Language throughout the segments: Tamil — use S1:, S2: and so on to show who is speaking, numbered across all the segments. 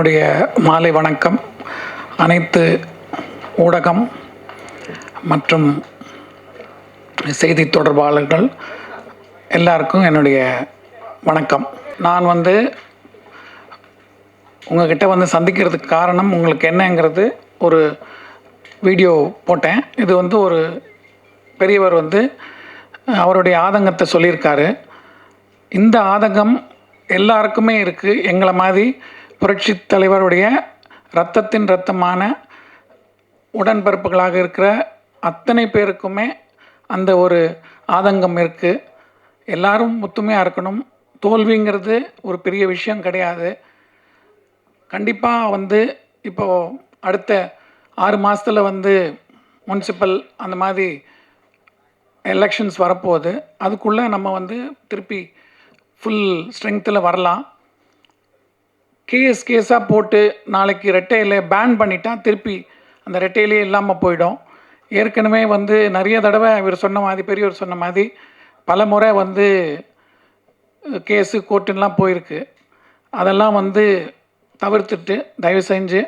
S1: என்னுடைய மாலை வணக்கம். அனைத்து ஊடகம் மற்றும் செய்தி தொடர்பாளர்கள் எல்லாருக்கும் என்னுடைய வணக்கம். நான் உங்ககிட்ட சந்திக்கிறதுக்கு காரணம் உங்களுக்கு என்னங்கிறது ஒரு வீடியோ போட்டேன். இது ஒரு பெரியவர் அவருடைய ஆதங்கத்தை சொல்லியிருக்காரு. இந்த ஆதங்கம் எல்லாருக்குமே இருக்குது. எங்களை மாதிரி புரட்சி தலைவருடைய இரத்தத்தின் இரத்தமான உடன்பிறப்புகளாக இருக்கிற அத்தனை பேருக்குமே அந்த ஒரு ஆதங்கம் இருக்குது. எல்லாரும் ஒத்துமையாக இருக்கணும். தோல்விங்கிறது ஒரு பெரிய விஷயம் கிடையாது. கண்டிப்பாக இப்போது அடுத்த 6 மாதத்தில் முனிசிபல் அந்த மாதிரி எலெக்ஷன்ஸ் வரப்போகுது. அதுக்குள்ளே நம்ம திருப்பி ஃபுல் ஸ்ட்ரெங்த்தில் வரலாம். கேஸாக போட்டு நாளைக்கு ரெட்டையிலே பேன் பண்ணிட்டா திருப்பி அந்த ரெட்டையிலே இல்லாமல் போயிடும். ஏற்கனவே நிறைய தடவை இவர் சொன்ன மாதிரி, பெரியவர் சொன்ன மாதிரி பல முறை கேஸு கோர்ட்டுலாம் போயிருக்கு. அதெல்லாம் தவிர்த்துட்டு தயவு செஞ்சு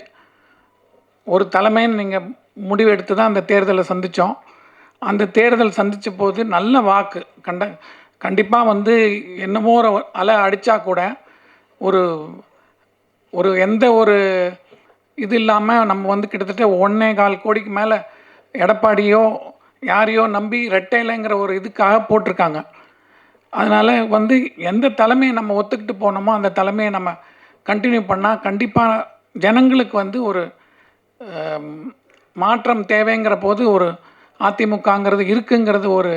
S1: ஒரு தலைமைன்னு நீங்கள் முடிவு எடுத்து தான் அந்த தேர்தலை சந்தித்தோம். அந்த தேர்தல் சந்தித்த போது நல்ல வாக்கு கண்டிப்பாக என்னமோ ஒரு அலை அடித்தா கூட ஒரு எந்த ஒரு இது இல்லாமல் நம்ம கிட்டத்தட்ட 1.25 கோடிக்கு மேலே எடப்பாடியோ யாரையோ நம்பி ரெட்டையிலைங்கிற ஒரு இதுக்காக போட்டிருக்காங்க. அதனால் எந்த தலைமையை நம்ம ஒத்துக்கிட்டு போனோமோ அந்த தலைமையை நம்ம கண்டினியூ பண்ணால் கண்டிப்பாக ஜனங்களுக்கு ஒரு மாற்றம் தேவைங்கிற போது ஒரு அதிமுகங்கிறது இருக்குங்கிறது ஒரு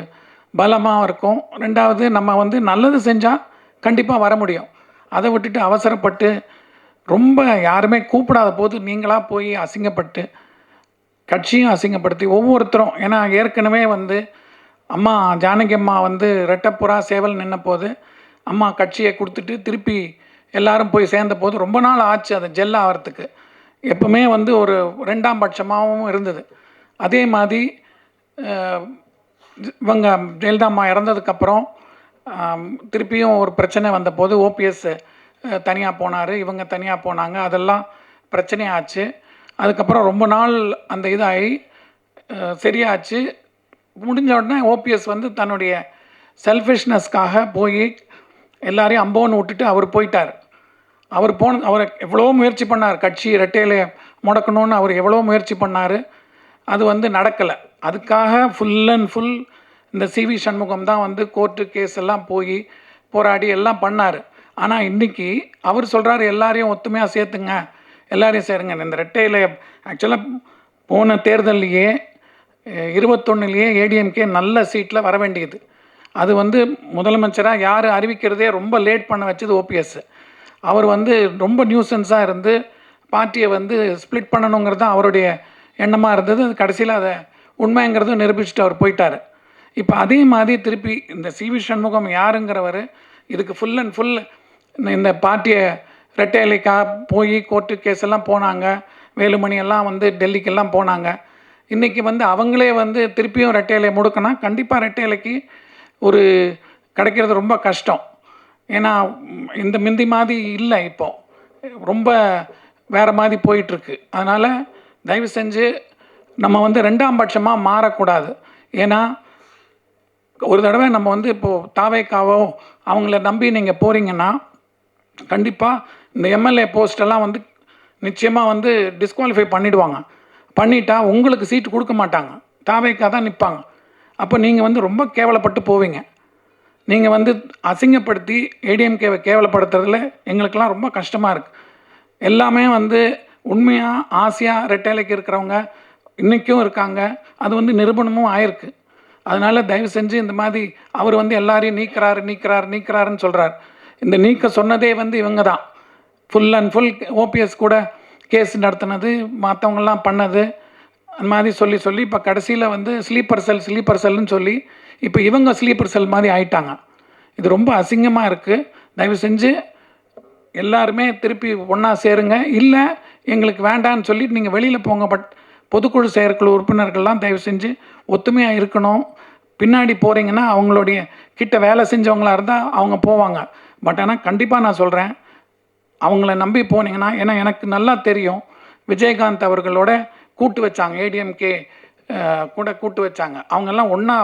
S1: பலமாக இருக்கும். ரெண்டாவது நம்ம நல்லது செஞ்சால் கண்டிப்பாக வர முடியும். அதை விட்டுட்டு அவசரப்பட்டு ரொம்ப யாருமே கூப்பிடாத போது நீங்களாக போய் அசிங்கப்பட்டு கட்சியும் அசிங்கப்படுத்தி ஒவ்வொருத்தரும், ஏன்னா ஏற்கனவே அம்மா ஜானகி அம்மா ரெட்டப்புறா சேவல் நின்ன போது அம்மா கட்சியை கொடுத்துட்டு திருப்பி எல்லாரும் போய் சேர்ந்த போது ரொம்ப நாள் ஆச்சு அதை ஜெல் ஆகிறதுக்கு. எப்பவுமே ஒரு 2ஆம் பட்சமாகவும் இருந்தது. அதே மாதிரி இவங்க ஜெயலலிதா அம்மா இறந்ததுக்கப்புறம் திருப்பியும் ஒரு பிரச்சனை வந்தபோது ஓபிஎஸ் தனியாக போனார், இவங்க தனியாக போனாங்க. அதெல்லாம் பிரச்சனையாச்சு. அதுக்கப்புறம் ரொம்ப நாள் அந்த இதாகி சரியாச்சு. முடிஞ்ச உடனே ஓபிஎஸ் தன்னுடைய செல்ஃபிஷ்னஸ்க்காக போய் எல்லாரையும் அம்போன்னு விட்டுட்டு அவர் போயிட்டார். அவர் எவ்வளோ முயற்சி பண்ணார், கட்சி ரெட்டையில முடக்கணும்னு அவர் எவ்வளோ முயற்சி பண்ணார். அது நடக்கலை. அதுக்காக ஃபுல் அண்ட் ஃபுல் இந்த சிவி சண்முகம் தான் கோர்ட்டு கேஸ் எல்லாம் போய் போராடி எல்லாம் பண்ணார். ஆனால் இன்றைக்கி அவர் சொல்கிறார் எல்லாரையும் ஒத்துமையாக சேர்த்துங்க, எல்லாரையும் சேருங்க. இந்த ரெட்டையில் ஆக்சுவலாக போன தேர்தல்லையே 21லேயே ஏடிஎம்கே நல்ல சீட்டில் வர வேண்டியது. அது முதலமைச்சராக யார் அறிவிக்கிறதே ரொம்ப லேட் பண்ண வச்சது ஓபிஎஸ். அவர் ரொம்ப நியூசன்ஸாக இருந்து பார்ட்டியை ஸ்ப்ளிட் பண்ணணுங்கிறது தான் அவருடைய எண்ணமாக இருந்தது. அது கடைசியில் அதை உண்மைங்கிறதும் நிரூபிச்சுட்டு அவர் போயிட்டார். இப்போ அதே மாதிரி திருப்பி இந்த சிவி சண்முகம் யாருங்கிறவர் இதுக்கு ஃபுல் அண்ட் ஃபுல் இந்த பார்ட்டியை ரெட்டையிலைக்காக போய் கோர்ட்டு கேஸ் எல்லாம் போனாங்க. வேலுமணி எல்லாம் டெல்லிக்கெல்லாம் போனாங்க. இன்றைக்கி அவங்களே திருப்பியும் ரெட்டையிலை முடுக்கினா கண்டிப்பாக ரெட்டையிலைக்கு ஒரு கிடைக்கிறது ரொம்ப கஷ்டம். ஏன்னா இந்த மிந்தி மாதிரி இல்லை, இப்போது ரொம்ப வேறு மாதிரி போயிட்டுருக்கு. அதனால் தயவு செஞ்சு நம்ம 2ஆம் பட்சமாக மாறக்கூடாது. ஏன்னா ஒரு தடவை நம்ம இப்போது தாவேக்காவோ அவங்கள நம்பி நீங்கள் போகிறீங்கன்னா கண்டிப்பாக இந்த எம்எல்ஏ போஸ்டெல்லாம் நிச்சயமாக டிஸ்குவாலிஃபை பண்ணிவிடுவாங்க. பண்ணிட்டா உங்களுக்கு சீட்டு கொடுக்க மாட்டாங்க, தாவேக்கா தான் நிற்பாங்க. அப்போ நீங்கள் ரொம்ப கேவலப்பட்டு போவீங்க. நீங்கள் அசிங்கப்படுத்தி ஏடிஎம்கேவை கேவலப்படுத்துறதுல எங்களுக்கெல்லாம் ரொம்ப கஷ்டமாக இருக்குது. எல்லாமே உண்மையாக ஆசையாக ரெட்டைலைக்கு இருக்கிறவங்க இன்றைக்கும் இருக்காங்க. அது நிரூபணமும் ஆயிருக்கு. அதனால் தயவு செஞ்சு இந்த மாதிரி அவர் எல்லாரையும் நீக்கிறாருன்னு சொல்கிறார். இந்த நீக்க சொன்னதே இவங்க தான். ஃபுல் அண்ட் ஃபுல் ஓபிஎஸ் கூட கேஸ் நடத்தினது, மற்றவங்கெல்லாம் பண்ணது, அந்த மாதிரி சொல்லி இப்போ கடைசியில் ஸ்லீப்பர் செல்லுன்னு சொல்லி இப்போ இவங்க ஸ்லீப்பர் செல் மாதிரி ஆயிட்டாங்க. இது ரொம்ப அசிங்கமாக இருக்குது. தயவு செஞ்சு எல்லாருமே திருப்பி ஒன்றா சேருங்க. இல்லை எங்களுக்கு வேண்டான்னு சொல்லிட்டு நீங்கள் வெளியில் போங்க. பட் பொதுக்குழு செயற்குழு உறுப்பினர்கள்லாம் தயவு செஞ்சு ஒத்துமையாக இருக்கணும். பின்னாடி போகிறீங்கன்னா அவங்களுடைய கிட்ட வேலை செஞ்சவங்களாக இருந்தால் அவங்க போவாங்க. பட் ஆனால் கண்டிப்பாக நான் சொல்கிறேன், அவங்கள நம்பி போனீங்கன்னா, ஏன்னா எனக்கு நல்லா தெரியும், விஜயகாந்த் அவர்களோட கூட்டு வச்சாங்க, ஏடிஎம்கே கூட கூட்டு வச்சாங்க. அவங்கெல்லாம் ஒன்றா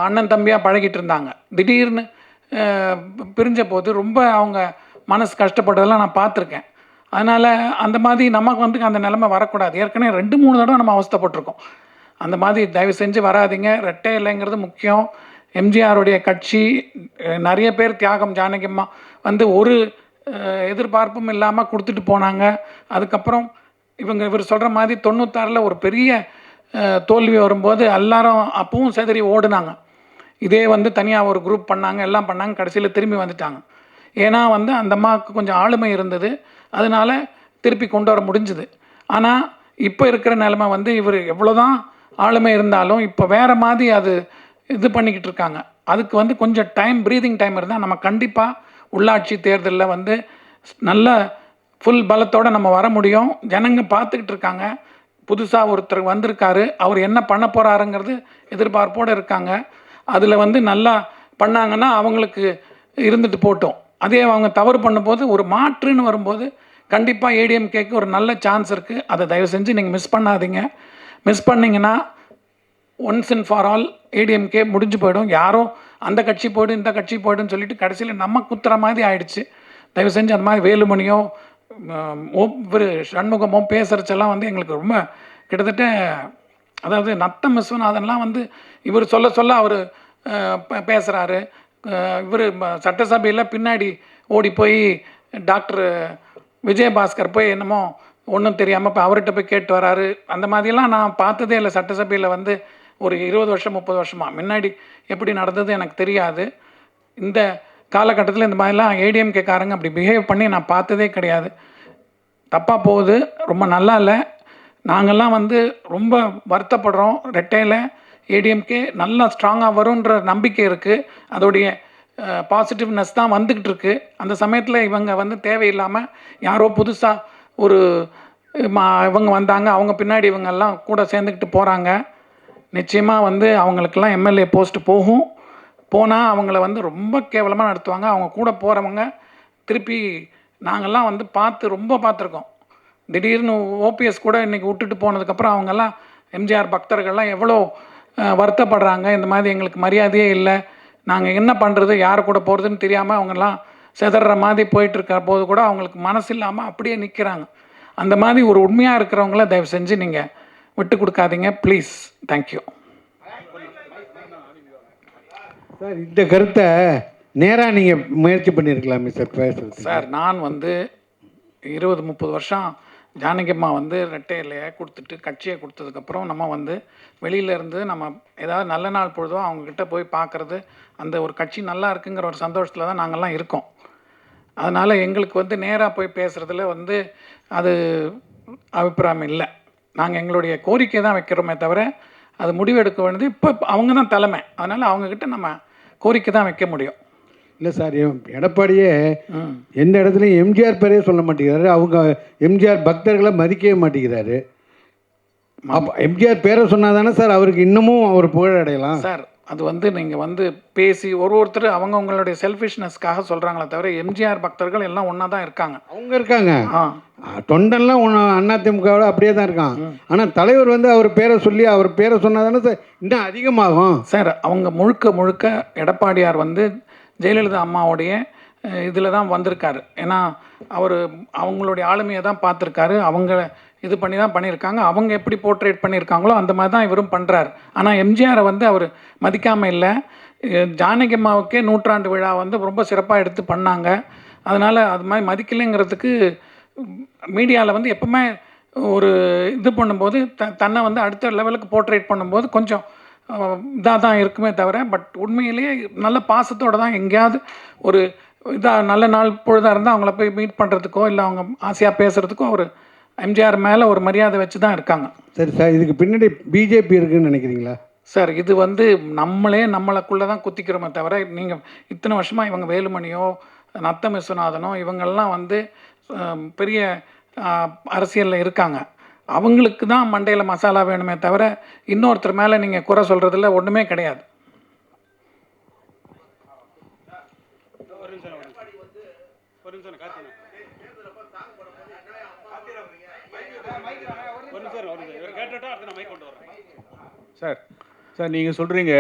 S1: அண்ணன் தம்பியாக பழகிட்டு இருந்தாங்க. திடீர்னு பிரிஞ்ச போது ரொம்ப அவங்க மனசு கஷ்டப்பட்டதெல்லாம் நான் பார்த்துருக்கேன். அதனால் அந்த மாதிரி நமக்கு வந்து அந்த நிலைமை வரக்கூடாது. ஏற்கனவே 2, 3 தடவை நம்ம அவஸ்தைப்பட்டுருக்கோம். அந்த மாதிரி தயவு செஞ்சு வராதிங்க. ரெட்டை இலைங்கிறது முக்கியம். எம்ஜிஆருடைய கட்சி நிறைய பேர் தியாகம், ஜானகியம்மா வந்து ஒரு எதிர்பார்ப்பும் இல்லாமல் கொடுத்துட்டு போனாங்க. அதுக்கப்புறம் இவர் சொல்கிற மாதிரி 96ல் ஒரு பெரிய தோல்வி வரும்போது எல்லாரும் அப்பவும் சிதறி ஓடுனாங்க. இதே வந்து தனியாக ஒரு குரூப் பண்ணாங்க, எல்லாம் பண்ணாங்க, கடைசியில் திரும்பி வந்துட்டாங்க. ஏன்னா வந்து அந்த அம்மாவுக்கு கொஞ்சம் ஆளுமை இருந்தது, அதனால திருப்பி கொண்டு வர முடிஞ்சுது. ஆனால் இப்போ இருக்கிற நிலைமை வந்து இவர் எவ்வளோதான் ஆளுமை இருந்தாலும் இப்போ வேறு மாதிரி அது இது பண்ணிக்கிட்டு இருக்காங்க. அதுக்கு வந்து கொஞ்சம் ப்ரீதிங் டைம் இருந்தால் நம்ம கண்டிப்பாக உள்ளாட்சி தேர்தலில் வந்து நல்ல ஃபுல் பலத்தோடு நம்ம வர முடியும். ஜனங்க பார்த்துக்கிட்டு இருக்காங்க. புதுசாக ஒருத்தர் வந்திருக்காரு, அவர் என்ன பண்ண போகிறாருங்கிறது எதிர்பார்ப்போடு இருக்காங்க. அதில் வந்து நல்லா பண்ணாங்கன்னா அவங்களுக்கு இருந்துட்டு போட்டோம். அதே அவங்க தவறு பண்ணும்போது ஒரு மாற்றுன்னு வரும்போது கண்டிப்பாக ஏடிஎம்கேக்கு ஒரு நல்ல சான்ஸ் இருக்குது. அதை தயவு செஞ்சு நீங்கள் மிஸ் பண்ணாதீங்க. மிஸ் பண்ணிங்கன்னா once and for all ADMK முடிஞ்சு போயிடும். யாரும் அந்த கட்சி போய்டும், இந்த கட்சி போய்டுன்னு சொல்லிட்டு கடைசியில் நம்ம குத்துற மாதிரி ஆயிடுச்சு. தயவு செஞ்சு அந்த மாதிரி வேலுமணியோ இவர் சண்முகமோ பேசுகிறச்செல்லாம் வந்து எங்களுக்கு ரொம்ப கிட்டத்தட்ட, அதாவது நத்தம் விஸ்வநாதன்லாம் வந்து இவர் சொல்ல சொல்ல அவர் பேசுகிறாரு. இவர் சட்டசபையில் பின்னாடி ஓடி போய் டாக்டர் விஜயபாஸ்கர் போய் என்னமோ ஒன்றும் தெரியாமல் இப்போ அவர்கிட்ட போய் கேட்டு வராரு. அந்த மாதிரியெல்லாம் நான் பார்த்ததே இல்லை சட்டசபையில் வந்து ஒரு 20 வருஷம் 30 வருஷமாக. முன்னாடி எப்படி நடந்தது எனக்கு தெரியாது. இந்த காலகட்டத்தில் இந்த மாதிரிலாம் ஏடிஎம்கேக்காரங்க அப்படி பிஹேவ் பண்ணி நான் பார்த்ததே கிடையாது. தப்பாக போகுது, ரொம்ப நல்லா இல்லை. நாங்கள்லாம் வந்து ரொம்ப வருத்தப்படுறோம். ரெட்டையில் ஏடிஎம்கே நல்லா ஸ்ட்ராங்காக வரும்ன்ற நம்பிக்கை இருக்குது. அதோடைய பாசிட்டிவ்னஸ் தான் வந்துக்கிட்டு இருக்குது. அந்த சமயத்தில் இவங்க வந்து தேவையில்லாமல் யாரோ புதுசாக ஒரு இவங்க வந்தாங்க, அவங்க பின்னாடி இவங்கெல்லாம் கூட சேர்ந்துக்கிட்டு போகிறாங்க. நிச்சயமாக வந்து அவங்களுக்கெல்லாம் எம்எல்ஏ போஸ்ட் போகும். போனால் அவங்கள வந்து ரொம்ப கேவலமாக நடத்துவாங்க. அவங்க கூட போகிறவங்க திருப்பி நாங்கள்லாம் வந்து ரொம்ப பார்த்துருக்கோம். திடீர்னு ஓபிஎஸ் கூட இன்றைக்கி விட்டுட்டு போனதுக்கப்புறம் அவங்கெல்லாம் எம்ஜிஆர் பக்தர்கள்லாம் எவ்வளோ வருத்தப்படுறாங்க. இந்த மாதிரி எங்களுக்கு மரியாதையே இல்லை, நாங்கள் என்ன பண்ணுறது, யார் கூட போகிறதுன்னு தெரியாமல் அவங்கெல்லாம் செதற மாதிரி போயிட்டுருக்க போது கூட அவங்களுக்கு மனசு இல்லாமல் அப்படியே நிற்கிறாங்க. அந்த மாதிரி ஒரு உண்மையாக இருக்கிறவங்கள தயவு செஞ்சு நீங்கள் விட்டு கொடுக்காதீங்க ப்ளீஸ். Thank you
S2: sir. இந்த கருத்தை நேராக நீங்கள் முயற்சி பண்ணியிருக்கலாமே சார் பேசுறது.
S1: சார், நான் வந்து 20-30 வருஷம் ஜானகியம்மா வந்து ரெட்டை இலையை கொடுத்துட்டு கட்சியை கொடுத்ததுக்கப்புறம் நம்ம வந்து வெளியிலேருந்து நம்ம ஏதாவது நல்ல நாள் பொழுதோ அவங்கக்கிட்ட போய் பார்க்குறது, அந்த ஒரு கட்சி நல்லா இருக்குங்கிற ஒரு சந்தோஷத்தில் தான் நாங்கள்லாம் இருக்கோம். அதனால் எங்களுக்கு வந்து நேராக போய் பேசுகிறதுல வந்து அது அபிப்பிராயம் இல்லை. நாங்கள் எங்களுடைய கோரிக்கை தான் வைக்கிறோமே தவிர அது முடிவெடுக்க வேண்டியது இப்போ அவங்க தான் தலைமை. அதனால் அவங்கக்கிட்ட நம்ம கோரிக்கை தான் வைக்க முடியும்.
S2: இல்லை சார், எடப்பாடியே எந்த இடத்துலையும் எம்ஜிஆர் பேரே சொல்ல மாட்டேங்கிறாரு. அவங்க எம்ஜிஆர் பக்தர்களை மதிக்கவே மாட்டேங்கிறாரு. அப்போ எம்ஜிஆர் பேரை சொன்னால் தானே சார் அவருக்கு இன்னமும் அவர் புகழ் அடையலாம்
S1: சார். அது வந்து நீங்கள் வந்து பேசி ஒருத்தர் அவங்கவுங்களுடைய செல்ஃபிஷ்னஸ்க்காக சொல்கிறாங்களே தவிர எம்ஜிஆர் பக்தர்கள் எல்லாம் ஒன்றா தான் இருக்காங்க.
S2: அவங்க இருக்காங்க, தொண்டன்லாம் அதிமுகவில் அப்படியே தான் இருக்கான். ஆனால் தலைவர் வந்து அவர் பேரை சொல்லி அவர் பேரை சொன்னால் தானே சார் இன்னும் அதிகமாகும்
S1: சார். அவங்க முழுக்க எடப்பாடியார் வந்து ஜெயலலிதா அம்மாவுடைய இதில் தான் வந்திருக்காரு. ஏன்னா அவர் அவங்களுடைய ஆளுமையை தான் பார்த்துருக்காரு. அவங்க இது பண்ணி தான் பண்ணியிருக்காங்க. அவங்க எப்படி போர்ட்ரேட் பண்ணியிருக்காங்களோ அந்த மாதிரி தான் இவரும் பண்ணுறாரு. ஆனால் எம்ஜிஆரை வந்து அவர் மதிக்காமல் இல்லை. ஜானகி அம்மாவுக்கே 100ஆண்டு விழா வந்து ரொம்ப சிறப்பாக எடுத்து பண்ணாங்க. அதனால் அது மாதிரி மதிக்கலைங்கிறதுக்கு மீடியாவில் வந்து எப்பவுமே ஒரு இது பண்ணும்போது தன்னை வந்து அடுத்த லெவலுக்கு போர்ட்ரேட் பண்ணும்போது கொஞ்சம் இதாக தான் இருக்குமே தவிர, பட் உண்மையிலேயே நல்ல பாசத்தோடு தான் எங்கேயாவது ஒரு இதாக நல்ல நாள் பொழுதாக இருந்தால் அவங்கள போய் மீட் பண்ணுறதுக்கோ இல்லை அவங்க ஆசையாக பேசுகிறதுக்கோ ஒரு எம்ஜிஆர் மேலே ஒரு மரியாதை வச்சு தான் இருக்காங்க.
S2: சரி சார், இதுக்கு பின்னாடி பிஜேபி இருக்குதுன்னு நினைக்கிறீங்களா
S1: சார்? இது வந்து நம்மளுக்குள்ளே தான் குத்திக்கிறோமே தவிர, நீங்கள் இத்தனை வருஷமாக இவங்க வேலுமணியோ நத்தம் விஸ்வநாதனோ இவங்கெல்லாம் வந்து பெரிய அரசியலில் இருக்காங்க. அவங்களுக்கு தான் மண்டையில் மசாலா வேணுமே தவிர இன்னொருத்தர் மேலே நீங்கள் குறை சொல்கிறதுல ஒன்றுமே கிடையாது.
S3: சார் சார் நீங்கள் சொல்கிறீங்க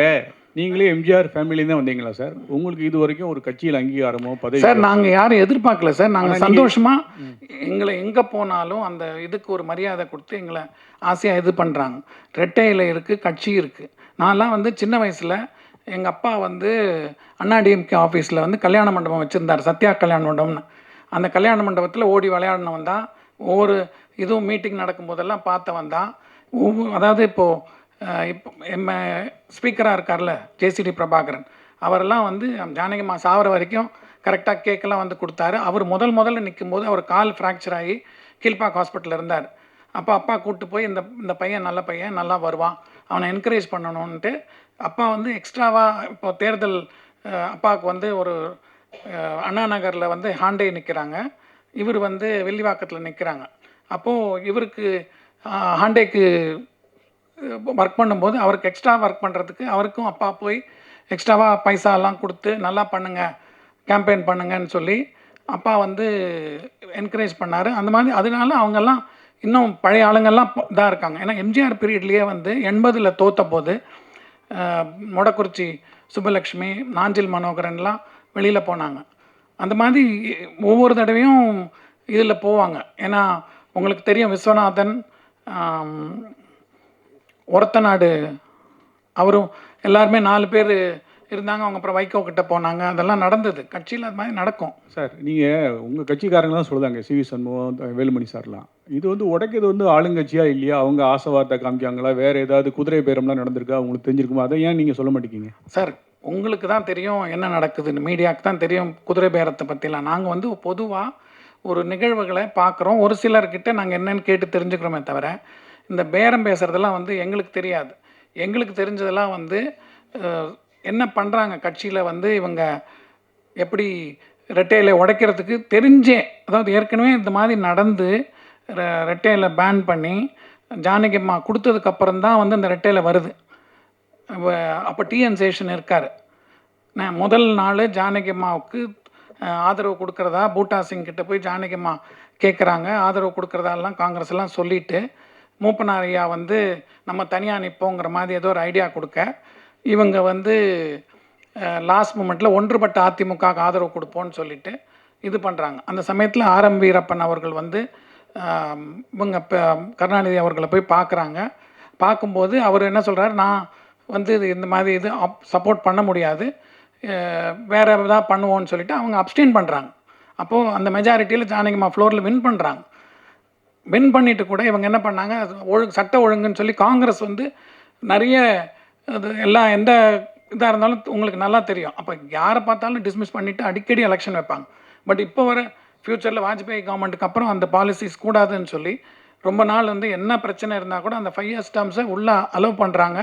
S3: நீங்களே எம்ஜிஆர் ஃபேமிலி தான் வந்தீங்களா சார்? உங்களுக்கு இது வரைக்கும் ஒரு கட்சியில் அங்கீகாரமோ பதவி?
S1: சார் நாங்கள் யாரும் எதிர்பார்க்கல சார். நாங்கள்
S3: ஆனா
S1: சந்தோஷமாக எங்களை எங்கே போனாலும் அந்த இதுக்கு ஒரு மரியாதை கொடுத்து எங்களை ஆசையாக இது பண்ணுறாங்க. ரெட்டை இலை இருக்குது, கட்சி இருக்குது. நான்லாம் வந்து சின்ன வயசில் எங்கள் அப்பா வந்து அண்ணா டிஎம்கே ஆஃபீஸில் வந்து கல்யாண மண்டபம் வச்சுருந்தார், சத்யா கல்யாண மண்டபம்னு. அந்த கல்யாண மண்டபத்தில் ஓடி விளையாடினவன் தான். ஒவ்வொரு இதுவும் மீட்டிங் நடக்கும்போதெல்லாம் பார்த்தவன் தான். அதாவது இப்போது இப்போ ஸ்பீக்கராக இருக்கார்ல ஜேசிடி பிரபாகரன், அவரெல்லாம் வந்து ஜானகிம்மா சாவர வரைக்கும் கரெக்டாக கேக்கெல்லாம் வந்து கொடுத்தாரு. அவர் முதல்ல நிற்கும்போது அவர் கால் ஃப்ராக்சர் ஆகி கீழ்பாக் ஹாஸ்பிட்டலில் இருந்தார். அப்போ அப்பா கூப்பிட்டு போய் இந்த பையன் நல்ல பையன், நல்லா வருவான், அவனை என்கரேஜ் பண்ணணுன்ட்டு அப்பா வந்து எக்ஸ்ட்ராவாக இப்போ தேர்தல் அப்பாவுக்கு வந்து ஒரு அண்ணா நகரில் வந்து ஹாண்டே நிற்கிறாங்க, இவர் வந்து வெள்ளிவாக்கத்தில் நிற்கிறாங்க. அப்போது இவருக்கு ஹாண்டேக்கு ஒர்க் பண்ணும்போது அவருக்கு எக்ஸ்ட்ரா ஒர்க் பண்ணுறதுக்கு அவருக்கும் அப்பா போய் எக்ஸ்ட்ராவாக பைசாலாம் கொடுத்து நல்லா பண்ணுங்கள், கேம்பெயின் பண்ணுங்கன்னு சொல்லி அப்பா வந்து என்கரேஜ் பண்ணார். அந்த மாதிரி அதனால அவங்கெல்லாம் இன்னும் பழைய ஆளுங்கள்லாம் இதாக இருக்காங்க. ஏன்னா எம்ஜிஆர் பீரியட்லேயே வந்து 80ல் தோற்ற போது மொடக்குறிச்சி சுப்பலக்ஷ்மி, நாஞ்சில் மனோகரன்லாம் வெளியில் போனாங்க. அந்த மாதிரி ஒவ்வொரு தடவையும் இதில் போவாங்க. ஏன்னா உங்களுக்கு தெரியும் விஸ்வநாதன், ஒரத்தநாடு, அவரும் எல்லாருமே 4 பேர் இருந்தாங்க. அவங்க அப்புறம் வைகோ கிட்ட போனாங்க. அதெல்லாம் நடந்தது கட்சியில், அது மாதிரி நடக்கும்.
S3: சார் நீங்கள் உங்கள் கட்சிக்காரங்க தான் சொல்லுதாங்க, சிவி சண்முகம், வேலுமணி சார்லாம். இது வந்து உடைக்கிறது வந்து ஆளுங்கட்சியா இல்லையா? அவங்க ஆசை காமிக்காங்களா? வேறு ஏதாவது குதிரை பேரம்லாம் நடந்திருக்கா? உங்களுக்கு தெரிஞ்சிருக்குமா? அதை ஏன் நீங்கள் சொல்ல மாட்டேங்கிங்க?
S1: சார் உங்களுக்கு தான் தெரியும் என்ன நடக்குதுன்னு, மீடியாவுக்கு தான் தெரியும் குதிரை பேரத்தை பற்றிலாம். நாங்கள் வந்து பொதுவாக ஒரு நிகழ்வுகளை பார்க்குறோம், ஒரு சிலர்கிட்ட நாங்கள் என்னென்னு கேட்டு தெரிஞ்சுக்கிறோமே தவிர இந்த பேரம் பேசுகிறதெல்லாம் வந்து எங்களுக்கு தெரியாது. எங்களுக்கு தெரிஞ்சதெல்லாம் வந்து என்ன பண்ணுறாங்க கட்சியில் வந்து இவங்க எப்படி ரெட்டையில உடைக்கிறதுக்கு தெரிஞ்சே, அதாவது ஏற்கனவே இந்த மாதிரி நடந்து ரெட்டையில பேன் பண்ணி ஜானகிம்மா கொடுத்ததுக்கப்புறம் தான் வந்து இந்த ரெட்டையில வருது. அப்போ டிஎன் சேஷன் இருக்கார். நான் முதல் நாள் ஜானகிம்மாவுக்கு ஆதரவு கொடுக்குறதா பூட்டா சிங் கிட்ட போய் ஜானகிம்மா கேட்குறாங்க, ஆதரவு கொடுக்குறதாலாம் காங்கிரஸ் எல்லாம் சொல்லிவிட்டு மூப்பனார் ஐயா வந்து நம்ம தனியாக நிற்போங்கிற மாதிரி ஏதோ ஒரு ஐடியா கொடுக்க, இவங்க வந்து லாஸ்ட் மூமெண்ட்டில் ஒன்றுபட்ட அதிமுகவுக்கு ஆதரவு கொடுப்போன்னு சொல்லிட்டு இது பண்ணுறாங்க. அந்த சமயத்தில் ஆர்எம் வீரப்பன் அவர்கள் வந்து இவங்க கருணாநிதி அவர்களை போய் பார்க்குறாங்க. பார்க்கும்போது அவர் என்ன சொல்கிறார், நான் வந்து இந்த மாதிரி இது சப்போர்ட் பண்ண முடியாது, வேறு எதாவது பண்ணுவோன்னு சொல்லிவிட்டு அவங்க அப்ஸ்டெயின் பண்ணுறாங்க. அப்போது அந்த மெஜாரிட்டியில் ஜானகிம்மா ஃப்ளோரில் வின் பண்ணுறாங்க. வின் பண்ணிவிட்டு கூட இவங்க என்ன பண்ணாங்க, சட்ட ஒழுங்குன்னு சொல்லி காங்கிரஸ் வந்து நிறைய அது எல்லாம் எந்த இதாக இருந்தாலும் உங்களுக்கு நல்லா தெரியும். அப்போ யாரை பார்த்தாலும் டிஸ்மிஸ் பண்ணிவிட்டு அடிக்கடி எலெக்ஷன் வைப்பாங்க. பட் இப்போ வர ஃப்யூச்சரில் வாஜ்பாய் கவர்மெண்ட்டுக்கு அப்புறம் அந்த பாலிசிஸ் கூடாதுன்னு சொல்லி ரொம்ப நாள் வந்து என்ன பிரச்சனை இருந்தால் கூட அந்த 5 years டேர்ம்ஸை உள்ளே அலோவ் பண்ணுறாங்க,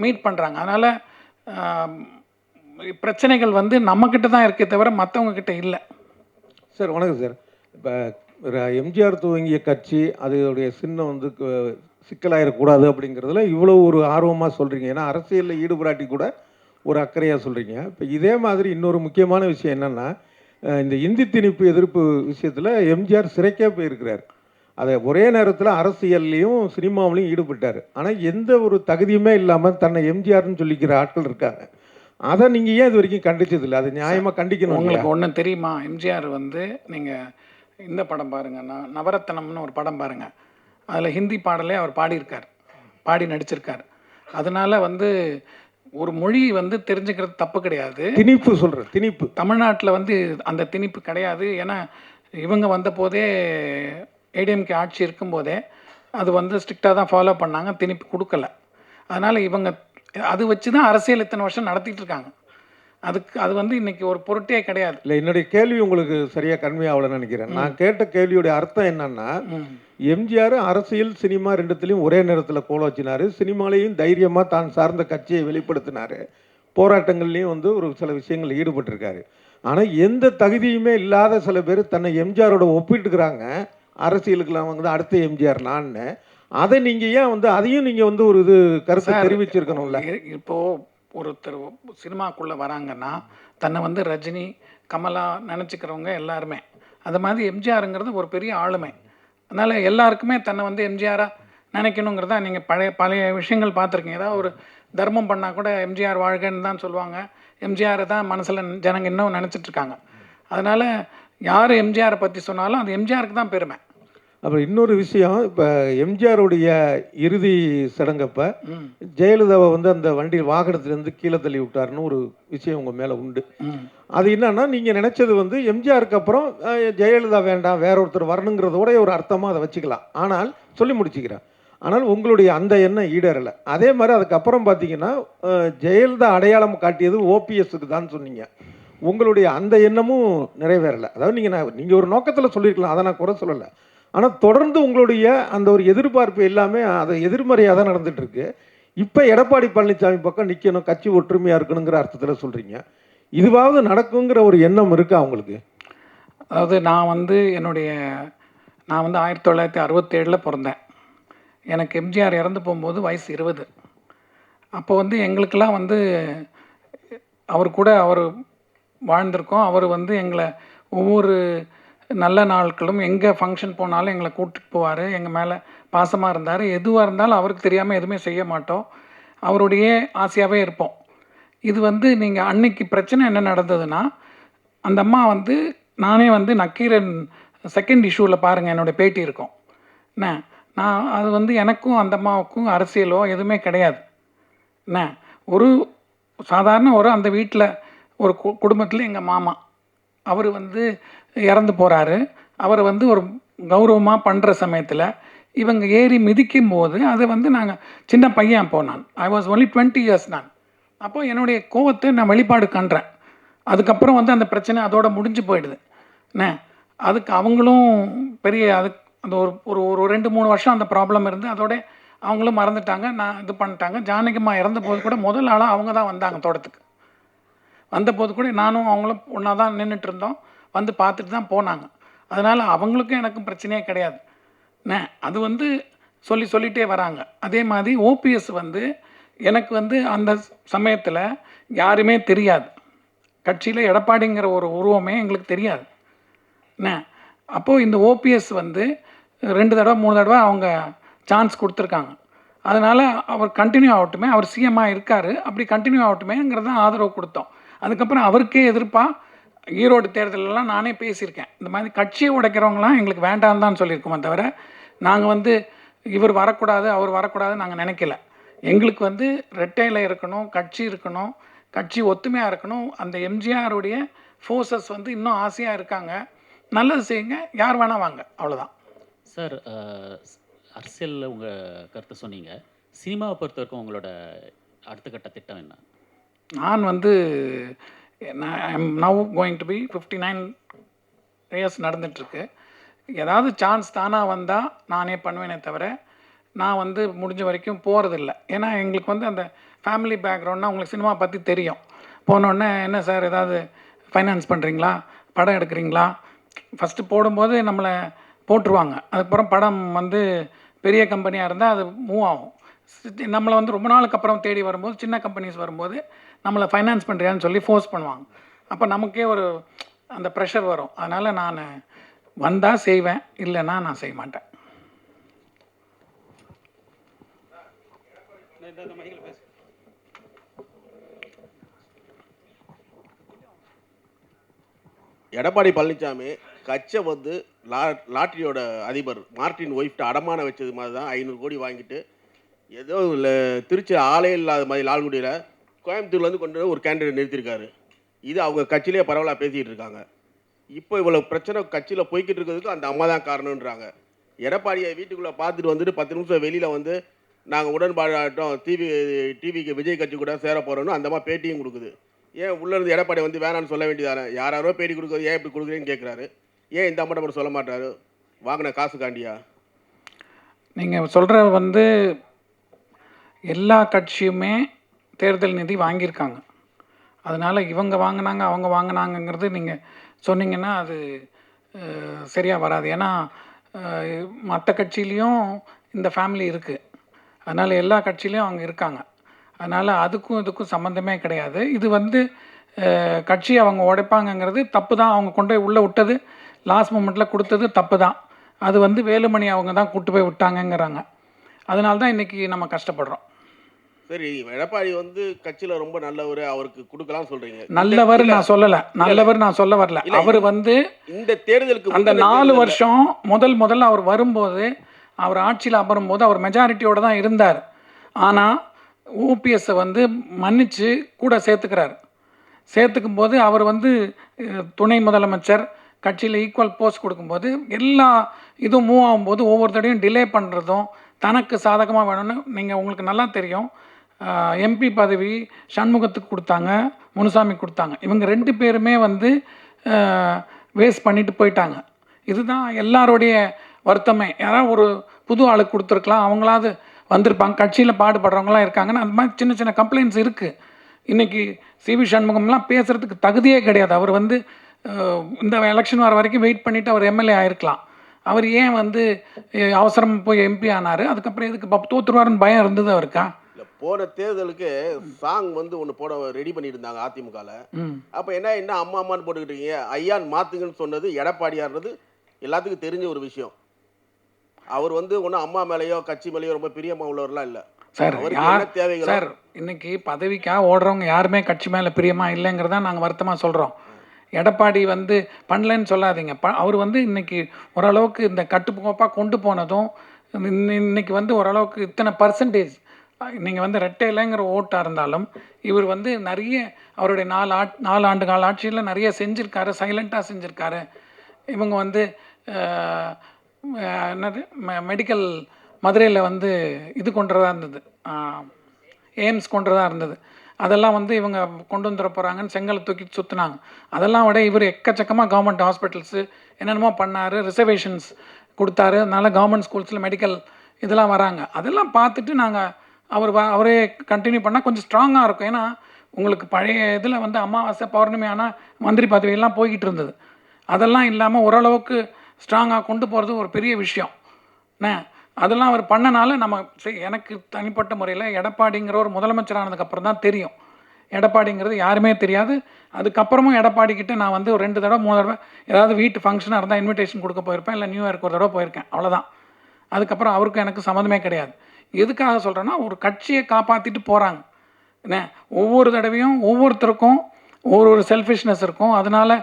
S1: மீட் பண்ணுறாங்க. அதனால் பிரச்சனைகள் வந்து நம்மக்கிட்ட தான் இருக்கே தவிர மற்றவங்கக்கிட்ட இல்லை.
S4: சார் வணக்கம் சார். இப்போ எம்ஜிஆர் துவங்கிய கட்சி அதோடைய சின்னம் வந்து சிக்கலாயிடக்கூடாது அப்படிங்கிறதுல இவ்வளோ ஒரு ஆர்வமாக சொல்கிறீங்க. ஏன்னா அரசியலில் ஈடுபடாட்டி கூட ஒரு அக்கறையாக சொல்கிறீங்க. இப்போ இதே மாதிரி இன்னொரு முக்கியமான விஷயம் என்னென்னா, இந்த இந்தி திணிப்பு எதிர்ப்பு விஷயத்தில் எம்ஜிஆர் சிறைக்கே போயிருக்கிறார். அதை ஒரே நேரத்தில் அரசியல்லையும் சினிமாவிலையும் ஈடுபட்டார். ஆனால் எந்த ஒரு தகுதியுமே இல்லாமல் தன்னை எம்ஜிஆர்னு சொல்லிக்கிற ஆட்கள் இருக்காங்க. அதை நீங்கள் ஏன் இது வரைக்கும் கண்டிச்சதில்லை? அதை நியாயமாக கண்டிக்கணும்.
S1: உங்களுக்கு ஒன்று தெரியுமா, எம்ஜிஆர் வந்து நீங்கள் இந்த படம் பாருங்கள், நவரத்தனம்னு ஒரு படம் பாருங்கள், அதில் ஹிந்தி பாடலே அவர் பாடி நடிச்சிருக்கார். அதனால் வந்து ஒரு மொழி வந்து தெரிஞ்சுக்கிறது தப்பு கிடையாது.
S4: திணிப்பு சொல்கிறேன், திணிப்பு
S1: தமிழ்நாட்டில் வந்து அந்த திணிப்பு கிடையாது. ஏன்னா இவங்க வந்த போதே ஏடிஎம்கே ஆட்சி இருக்கும்போதே அது வந்து ஸ்ட்ரிக்டாக தான் ஃபாலோ பண்ணாங்க, திணிப்பு கொடுக்கல. அதனால் இவங்க அது வச்சு தான் அரசியல் இத்தனை வருஷம் நடத்திட்டு இருக்காங்க. அது வந்து இன்னைக்கு ஒரு பொருட்டே கிடையாது.
S4: இல்லை, என்னுடைய கேள்வி உங்களுக்கு சரியாக கன்வே ஆகலன்னு நினைக்கிறேன். நான் கேட்ட கேள்வியுடைய அர்த்தம் என்னன்னா, எம்ஜிஆர் அரசியல் சினிமா ரெண்டுத்துலையும் ஒரே நேரத்தில் கோல வச்சினார். சினிமாலையும் தைரியமாக தான் சார்ந்த கட்சியை வெளிப்படுத்தினார். போராட்டங்கள்லையும் வந்து ஒரு சில விஷயங்கள் ஈடுபட்டிருக்காரு. ஆனால் எந்த தகுதியுமே இல்லாத சில பேர் தன்னை எம்ஜிஆரோட ஒப்பிட்டுக்கிறாங்க. அரசியலுக்குலாம் வந்து அடுத்த எம்ஜிஆர் நான்னு. அதை நீங்கள் ஏன் வந்து அதையும் நீங்கள் வந்து ஒரு இது கருத்தை தெரிவிச்சிருக்கணும்ல?
S1: இப்போது ஒருத்தர் சினிமாக்குள்ளே வராங்கன்னா தன்னை வந்து ரஜினி, கமலா நினச்சிக்கிறவங்க எல்லாருமே. அது மாதிரி எம்ஜிஆருங்கிறது ஒரு பெரிய ஆளுமை. அதனால் எல்லாருக்குமே தன்னை வந்து எம்ஜிஆராக நினைக்கணுங்கிறதா. நீங்கள் பழைய விஷயங்கள் பார்த்துருக்கீங்க. ஏதாவது ஒரு தர்மம் பண்ணால் கூட எம்ஜிஆர் வாழ்கன்னு தான் சொல்லுவாங்க. எம்ஜிஆர் தான் மனசில் ஜனங்க இன்னும் நினச்சிட்ருக்காங்க. அதனால் யார் எம்ஜிஆரை பற்றி சொன்னாலும் அது எம்ஜிஆருக்கு தான் பெருமை.
S4: அப்புறம் இன்னொரு விஷயம், இப்போ எம்ஜிஆருடைய இறுதி சடங்கப்ப ஜெயலலிதாவை வந்து அந்த வண்டி வாகனத்திலேருந்து கீழே தள்ளி விட்டாருன்னு ஒரு விஷயம் உங்கள் மேலே உண்டு. அது என்னன்னா, நீங்கள் நினச்சது வந்து எம்ஜிஆருக்கு அப்புறம் ஜெயலலிதா வேண்டாம், வேற ஒருத்தர் வரணுங்கிறதோட ஒரு அர்த்தமாக அதை வச்சுக்கலாம். ஆனால் சொல்லி முடிச்சுக்கிறேன். ஆனால் உங்களுடைய அந்த எண்ணம் ஈடேறலை. அதே மாதிரி அதுக்கப்புறம் பார்த்தீங்கன்னா ஜெயலலிதா அடையாளம் காட்டியது ஓபிஎஸ்க்கு தான் சொன்னீங்க. உங்களுடைய அந்த எண்ணமும் நிறைவேறலை. அதாவது நீங்கள் ஒரு நோக்கத்தில் சொல்லியிருக்கலாம், அதை நான் குறை சொல்லலை. ஆனால் தொடர்ந்து உங்களுடைய அந்த ஒரு எதிர்பார்ப்பு எல்லாமே அது எதிர்மறையாக தான் நடந்துகிட்ருக்கு. இப்போ எடப்பாடி பழனிசாமி பக்கம் நிற்கணும், கட்சி ஒற்றுமையாக இருக்கணுங்கிற அர்த்தத்தில் சொல்கிறீங்க. இதுவாவது நடக்குங்கிற ஒரு எண்ணம் இருக்கா உங்களுக்கு?
S1: அதாவது நான் வந்து 1967 பிறந்தேன். எனக்கு எம்ஜிஆர் இறந்து போகும்போது வயசு 20. அப்போ வந்து எங்களுக்கெல்லாம் வந்து அவர் வாழ்ந்திருக்கோம். அவர் வந்து எங்களை ஒவ்வொரு நல்ல நாட்களும் எங்கே ஃபங்க்ஷன் போனாலும் எங்களை கூப்பிட்டு போவார். எங்கள் மேலே பாசமாக இருந்தார். எதுவாக இருந்தாலும் அவருக்கு தெரியாமல் எதுவுமே செய்ய மாட்டோம். அவருடைய ஆசையாகவே இருப்போம். இது வந்து நீங்கள் அன்னைக்கு பிரச்சனை என்ன நடந்ததுன்னா, அந்த அம்மா வந்து நானே வந்து நக்கீரன் செகண்ட் இஷ்யூவில் பாருங்கள், என்னோடய பேட்டி இருக்கும். என்ன நான் அது வந்து எனக்கும் அந்த அம்மாவுக்கும் அரசியலோ எதுவுமே கிடையாது. என்ன ஒரு சாதாரண அந்த வீட்டில் ஒரு குடும்பத்தில் எங்கள் மாமா அவர் வந்து இறந்து போகிறாரு. அவர் வந்து ஒரு கௌரவமாக பண்ணுற சமயத்தில் இவங்க ஏறி மிதிக்கும் போது அதை வந்து நாங்கள் சின்ன பையன். அப்போது ஐ வாஸ் ஒன்லி 20 years. அப்போது என்னுடைய கோவத்தை நான் வெளிப்பாடு காண்றேன். அதுக்கப்புறம் வந்து அந்த பிரச்சனை அதோட முடிஞ்சு போயிடுது. என்ன அதுக்கு அவங்களும் அந்த ஒரு 2-3 வருஷம் அந்த ப்ராப்ளம் இருந்து அதோட அவங்களும் மறந்துட்டாங்க. நான் இது பண்ணிட்டாங்க. ஜானகிம்மா இறந்த போது கூட முதல் ஆளாக அவங்க தான் வந்தாங்க தோட்டத்துக்கு. வந்தபோது கூட நானும் அவங்களும் ஒன்றா தான் நின்றுட்டு இருந்தோம். வந்து பார்த்துட்டு தான் போனாங்க. அதனால் அவங்களுக்கும் எனக்கும் பிரச்சனையே கிடையாது. என்ன அது வந்து சொல்லிகிட்டே வராங்க. அதே மாதிரி ஓபிஎஸ் வந்து எனக்கு வந்து அந்த சமயத்தில் யாருமே தெரியாது. கட்சியில் எடப்பாடிங்கிற ஒரு உருவமே எங்களுக்கு தெரியாது. என்ன அப்போது இந்த ஓபிஎஸ் வந்து 2 தடவை 3 தடவை அவங்க சான்ஸ் கொடுத்துருக்காங்க. அதனால் அவர் கண்டினியூ ஆகட்டுமே, அவர் சிஎம்மாக இருக்கார், அப்படி கண்டினியூ ஆகட்டுமேங்கிறது தான் ஆதரவு கொடுத்தோம். அதுக்கப்புறம் அவருக்கே எதிர்ப்பாக ஈரோடு தேர்தலெல்லாம் நானே பேசியிருக்கேன். இந்த மாதிரி கட்சியை உடைக்கிறவங்களாம் எங்களுக்கு வேண்டாம் தான் சொல்லியிருக்கோமே தவிர, நாங்கள் வந்து இவர் வரக்கூடாது அவர் வரக்கூடாது நாங்கள் நினைக்கல. எங்களுக்கு வந்து ரெட்டையில் இருக்கணும், கட்சி இருக்கணும், கட்சி ஒத்துமையாக இருக்கணும். அந்த எம்ஜிஆருடைய ஃபோர்ஸஸ் வந்து இன்னும் ஆசையாக இருக்காங்க. நல்லது செய்யுங்க, யார் வேணால் வாங்க, அவ்வளோதான்.
S5: சார், அரசியலில் உங்கள் கருத்தை சொன்னீங்க. சினிமாவை பொறுத்த வரைக்கும் உங்களோட அடுத்த கட்ட திட்டம் என்ன?
S1: நான் வந்து I am now going to be 59 years நடந்துகிட்ருக்கு. ஏதாவது சான்ஸ் தானாக வந்தால் நானே பண்ணுவேனே தவிர, நான் வந்து முடிஞ்ச வரைக்கும் போகிறதில்ல. ஏன்னா எங்களுக்கு வந்து அந்த ஃபேமிலி பேக்ரவுண்ட்னா உங்களுக்கு சினிமா பற்றி தெரியும். போனோடனே என்ன சார் ஏதாவது ஃபைனான்ஸ் பண்ணுறீங்களா, படம் எடுக்கிறீங்களா, ஃபஸ்ட்டு போடும்போது நம்மளை போட்டுருவாங்க. அதுக்கப்புறம் படம் வந்து பெரிய கம்பெனியாக இருந்தால் அது மூவ் ஆகும். நம்மளை வந்து ரொம்ப நாளுக்கு அப்புறம் தேடி வரும்போது, சின்ன கம்பெனிஸ் வரும்போது நம்மளை ஃபைனான்ஸ் பண்ணுறியான்னு சொல்லி ஃபோர்ஸ் பண்ணுவாங்க. அப்போ நமக்கே அந்த ப்ரெஷர் வரும். அதனால் நான் வந்தால் செய்வேன், இல்லைன்னா நான் செய்ய மாட்டேன்.
S6: எடப்பாடி பழனிசாமி கட்சை வந்து லாட்ரியோட அதிபர் மார்ட்டின் ஒய்ஃப்ட்ட அடமான வச்சது மாதிரி தான் 500 கோடி வாங்கிட்டு ஏதோ திருச்சி ஆளே இல்லாத மாதிரி லால்குடியில் கோயம்புத்தூர்லேருந்து கொண்டு ஒரு கேண்டிடேட் நிறுத்தியிருக்காரு. இது அவங்க கட்சியிலே பரவலாக பேசிகிட்டு இருக்காங்க. இப்போ இவ்வளோ பிரச்சனை கட்சியில் போய்கிட்டு இருக்கிறதுக்கு அந்த அம்மா தான் காரணன்றாங்க. எடப்பாடியை வீட்டுக்குள்ளே பார்த்துட்டு வந்துட்டு 10 நிமிஷம் வெளியில் வந்து நாங்கள் உடன்பாடாட்டம் டிவிக்கு விஜய் கட்சி கூட சேர போகிறோன்னு அந்த அம்மா பேட்டியும் கொடுக்குது. ஏன் உள்ளேருந்து எடப்பாடி வந்து வேணான்னு சொல்ல வேண்டியதானே? யாரோ பேட்டி கொடுக்குறது, ஏன் இப்படி கொடுக்குறேன்னு கேட்குறாரு. ஏன் இந்த அம்மாட்ட மட்டும் சொல்ல மாட்டாரு? வாங்கின காசு காண்டியா?
S1: நீங்கள் சொல்கிற வந்து எல்லா கட்சியுமே தேர்தல் நிதி வாங்கியிருக்காங்க. அதனால் இவங்க வாங்கினாங்க அவங்க வாங்கினாங்கங்கிறது நீங்கள் சொன்னீங்கன்னா அது சரியாக வராது. ஏன்னா மற்ற கட்சியிலையும் இந்த ஃபேமிலி இருக்குது. அதனால் எல்லா கட்சியிலையும் அவங்க இருக்காங்க. அதனால் அதுக்கும் இதுக்கும் சம்மந்தமே கிடையாது. இது வந்து கட்சி அவங்க உடைப்பாங்கங்கிறது தப்பு தான். அவங்க கொண்டு போய் உள்ளே விட்டது, லாஸ்ட் மூமெண்ட்டில் கொடுத்தது தப்பு தான். அது வந்து வேலுமணி அவங்க தான் கூட்டு போய் விட்டாங்கங்கிறாங்க. அதனால தான் இன்றைக்கி நம்ம கஷ்டப்படுறோம்.
S6: சரி, எடப்பாடி வந்து கட்சியில் ரொம்ப நல்லவர், அவருக்கு கொடுக்கலாம்னு சொல்கிறீங்க.
S1: நல்லவர் நான் சொல்லலை, நல்லவர் நான் சொல்ல வரல. அவர் வந்து
S6: இந்த தேர்தலுக்கு
S1: அந்த
S6: முந்தின
S1: 4
S6: தேர்தல்ல
S1: வருஷம் முதல்ல அவர் வரும்போது, அவர் ஆட்சியில் அமரும்போது அவர் மெஜாரிட்டியோடு தான் இருந்தார். ஆனால் ஓபிஎஸ்ஸை வந்து மன்னிச்சு கூட சேர்த்துக்கும் போது அவர் வந்து துணை முதலமைச்சர் கட்சியில் ஈக்குவல் போஸ்ட் கொடுக்கும்போது எல்லா இதுவும் மூவ் ஆகும்போது ஒவ்வொரு தடையும் டிலே பண்ணுறதும் தனக்கு சாதகமாக வேணும்னு உங்களுக்கு நல்லா தெரியும். எம்பி பதவி சண்முகத்துக்கு கொடுத்தாங்க, முனுசாமி கொடுத்தாங்க. இவங்க 2 பேருமே வந்து வேஸ்ட் பண்ணிட்டு போயிட்டாங்க. இதுதான் எல்லாருடைய வருத்தமே. யாராவது ஒரு புது ஆளுக்கு கொடுத்துருக்கலாம், அவங்களாவது வந்திருப்பாங்க. கட்சியில் பாடுபடுறவங்களாம் இருக்காங்கன்னு அந்த மாதிரி சின்ன சின்ன கம்ப்ளைண்ட்ஸ் இருக்குது. இன்றைக்கி சிவி சண்முகம்லாம் பேசுகிறதுக்கு தகுதியே கிடையாது. அவர் வந்து இந்த எலெக்ஷன் வர வரைக்கும் வெயிட் பண்ணிவிட்டு அவர் எம்எல்ஏ ஆகிருக்கலாம். அவர் ஏன் வந்து அவசரம் போய் எம்பி ஆனார்? அதுக்கப்புறம் எதுக்கு தோற்றுருவாருன்னு பயம் இருந்தது அவருக்கா?
S6: இல்லை, போன தேர்தலுக்கு சாங் வந்து ஒன்று போட ரெடி பண்ணியிருந்தாங்க அதிமுகவில். அப்போ என்ன அம்மான்னு போட்டுக்கிட்டீங்க, ஐயான்னு மாற்றுங்கன்னு சொன்னது எடப்பாடியார்ன்றது எல்லாத்துக்கும் தெரிஞ்ச ஒரு விஷயம். அவர் வந்து ஒன்றும் அம்மா மேலேயோ கட்சி மேலேயோ ரொம்ப பிரியமாக உள்ளவர்லாம் இல்லை
S1: சார்.
S6: தேவைகள்
S1: சார், இன்னைக்கு பதவிக்காக ஓடுறவங்க யாருமே கட்சி மேலே பிரியமாக இல்லைங்கிறதா நாங்கள் வருத்தமாக சொல்கிறோம். எடப்பாடி வந்து பண்ணலன்னு சொல்லாதீங்க. அவர் வந்து இன்னைக்கு ஓரளவுக்கு இந்த கட்டுக்கோப்பாக கொண்டு போனதும் இன்னைக்கு வந்து ஓரளவுக்கு இத்தனை பர்சன்டேஜ் நீங்கள் வந்து ரெட்டை இல்லைங்கிற ஓட்டாக இருந்தாலும் இவர் வந்து நிறைய அவருடைய 4 ஆண்டு கால ஆட்சியில் நிறைய செஞ்சுருக்காரு, சைலண்ட்டாக செஞ்சுருக்காரு. இவங்க வந்து என்னது மெடிக்கல் மதுரையில் வந்து இது கொண்டுறதா இருந்தது, எய்ம்ஸ் கொண்டுறதா இருந்தது. அதெல்லாம் வந்து இவங்க கொண்டு வந்துட போகிறாங்கன்னு செங்கலை தூக்கி சுற்றுனாங்க. அதெல்லாம் விட இவர் எக்கச்சக்கமாக கவர்மெண்ட் ஹாஸ்பிட்டல்ஸு என்னென்னமோ பண்ணார், ரிசர்வேஷன்ஸ் கொடுத்தாரு. அதனால் கவர்மெண்ட் ஸ்கூல்ஸில் மெடிக்கல் இதெல்லாம் வராங்க. அதெல்லாம் பார்த்துட்டு நாங்கள் அவரே கண்டினியூ பண்ணால் கொஞ்சம் ஸ்ட்ராங்காக இருக்கும். ஏன்னா உங்களுக்கு பழைய இதில் வந்து அமாவாசை பௌர்ணமி ஆனால் மந்திரி பதவியெல்லாம் போய்கிட்டு இருந்தது. அதெல்லாம் இல்லாமல் ஓரளவுக்கு ஸ்ட்ராங்காக கொண்டு போகிறது ஒரு பெரிய விஷயம். அதெல்லாம் அவர் பண்ணனால எனக்கு தனிப்பட்ட முறையில் எடப்பாடிங்கிற ஒரு முதலமைச்சர் ஆனதுக்கப்புறம் தான் தெரியும். எடப்பாடிங்கிறது யாருமே தெரியாது. அதுக்கப்புறமும் எடப்பாடிக்கிட்ட நான் வந்து ஒரு 2 தடவை 3 தடவை ஏதாவது வீட்டு ஃபங்க்ஷனாக இருந்தால் இன்விடேஷன் கொடுக்க போயிருப்பேன், இல்லை நியூ இயர்க்கு ஒரு தடவை போயிருக்கேன், அவ்வளோதான். அதுக்கப்புறம் அவருக்கும் எனக்கு சம்மந்தமே கிடையாது. எதுக்காக சொல்கிறேன்னா, ஒரு கட்சியை காப்பாற்றிட்டு போகிறாங்க. ஒவ்வொரு தடவையும் ஒவ்வொருத்தருக்கும் ஒரு செல்ஃபிஷ்னஸ் இருக்கும். அதனால்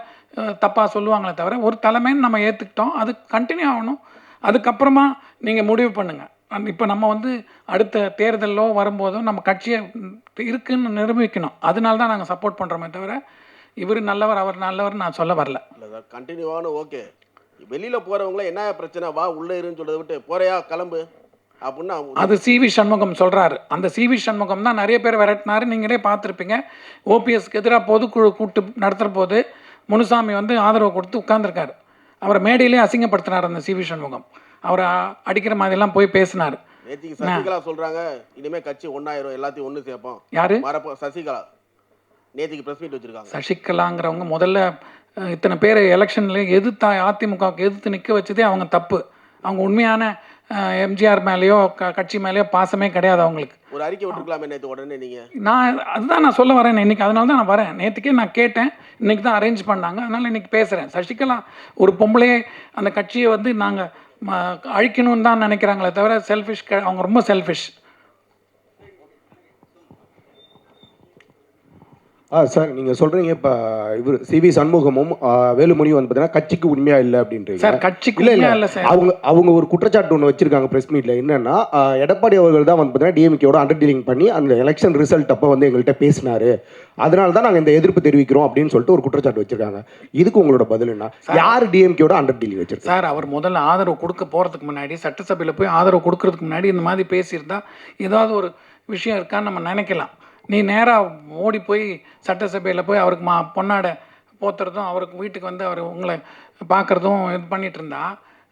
S1: தப்பாக சொல்லுவாங்களே தவிர ஒரு தலைமைன்னு நம்ம ஏற்றுக்கிட்டோம், அது கண்டினியூ ஆகணும். அதுக்கப்புறமா நீங்கள் முடிவு பண்ணுங்கள். இப்போ நம்ம வந்து அடுத்த தேர்தலோ வரும்போதும் நம்ம கட்சியை இருக்குன்னு நிரூபிக்கணும். அதனால தான் நாங்கள் சப்போர்ட் பண்ணுறோமே தவிர இவர் நல்லவர் அவர் நல்லவர் நான் சொல்ல வரல.
S6: இல்லை சார், கண்டினியூவான ஓகே. வெளியில் போகிறவங்கள என்ன பிரச்சனை, வா உள்ளே இருன்னு சொல்கிறத விட்டு போறையா கிளம்பு அப்படின்னா
S1: அது சிவி சண்முகம் சொல்கிறாரு. அந்த சிவி சண்முகம் தான் நிறைய பேர் விரட்டினாரு. நீங்களே பார்த்துருப்பீங்க. ஓபிஎஸ்க்கு எதிராக பொதுக்குழு கூட்டு நடத்துகிற போது முனுசாமி வந்து ஆதரவு கொடுத்து உட்கார்ந்துருக்காரு. அவரை மேடையிலே அசிங்கப்படுத்தினார் அந்த சிவி சண்முகம். அவரை அடிக்கிற மாதிரிலாம் போய் பேசினார்.
S6: நேற்றுக்கு சசிகலா சொல்கிறாங்க, இனிமேல் கட்சி ஒன்றாயிரம், எல்லாத்தையும் ஒன்று சேர்ப்போம்.
S1: யார்?
S6: சசிகலா நேற்றுக்கு ப்ரெஸ் மீட் வச்சுருக்காங்க.
S1: சசிகலாங்கிறவங்க முதல்ல இத்தனை பேர் எலெக்ஷனில் அதிமுகவுக்கு எதிர்த்து நிற்க வச்சதே அவங்க தப்பு. அவங்க உண்மையான எம்ஜிஆர் மேலேயோ கட்சி மேலேயோ பாசமே கிடையாது அவங்களுக்கு.
S6: ஒரு அறிக்கை விட்டுருக்கலாமே நேற்று உடனே நீங்கள்.
S1: அதுதான் நான் சொல்ல வரேன் இன்றைக்கி. அதனால தான் நான் வரேன். நேற்றுக்கே நான் கேட்டேன், இன்றைக்கி தான் அரேஞ்ச் பண்ணாங்க. அதனால் இன்றைக்கி பேசுகிறேன். சசிகலா ஒரு பொம்பளையே அந்த கட்சியை வந்து நாங்கள் அழிக்கணும்னு தான் நினைக்கிறாங்களே தவிர செல்ஃபிஷ், அவங்க ரொம்ப செல்ஃபிஷ்.
S7: சார், நீங்கள் சொல்கிறீங்க இப்போ இவர் சிவி சண்முகமும் வேலுமணியும் வந்து பார்த்தீங்கன்னா கட்சிக்கு உண்மையாக இல்லை அப்படின்றீங்க.
S1: சார், கட்சிக்கு இல்லை சார்.
S7: அவங்க ஒரு குற்றச்சாட்டு ஒன்று வச்சிருக்காங்க ப்ரெஸ் மீட்டில். என்னன்னா, எடப்பாடி அவர்கள் தான் வந்து பார்த்தீங்கன்னா டிஎம்கேயோட அண்டர் டீலிங் பண்ணி அந்த எலெக்ஷன் ரிசல்ட் அப்போ வந்து எங்கள்கிட்ட பேசினாரு, அதனால தான் நாங்கள் இந்த எதிர்ப்பு தெரிவிக்கிறோம் அப்படின்னு சொல்லிட்டு ஒரு குற்றச்சாட்டு வச்சிருக்காங்க. இதுக்கு உங்களோட பதில் என்ன? யார் டிஎம்கேயோட அண்டர் டீலிங் வச்சிருக்காங்க?
S1: சார், அவர் முதல்ல ஆதரவு கொடுக்க போகிறதுக்கு முன்னாடி, சட்டசபையில் போய் ஆதரவு கொடுக்கறதுக்கு முன்னாடி இந்த மாதிரி பேசியிருந்தா ஏதாவது ஒரு விஷயம் இருக்கான்னு நம்ம நினைக்கலாம். நீ நேராக ஓடி போய் சட்டசபையில் போய் அவருக்கு பொன்னாடை போத்துறதும் அவருக்கு வீட்டுக்கு வந்து அவர் உங்களை பார்க்குறதும் இது பண்ணிகிட்டு இருந்தா,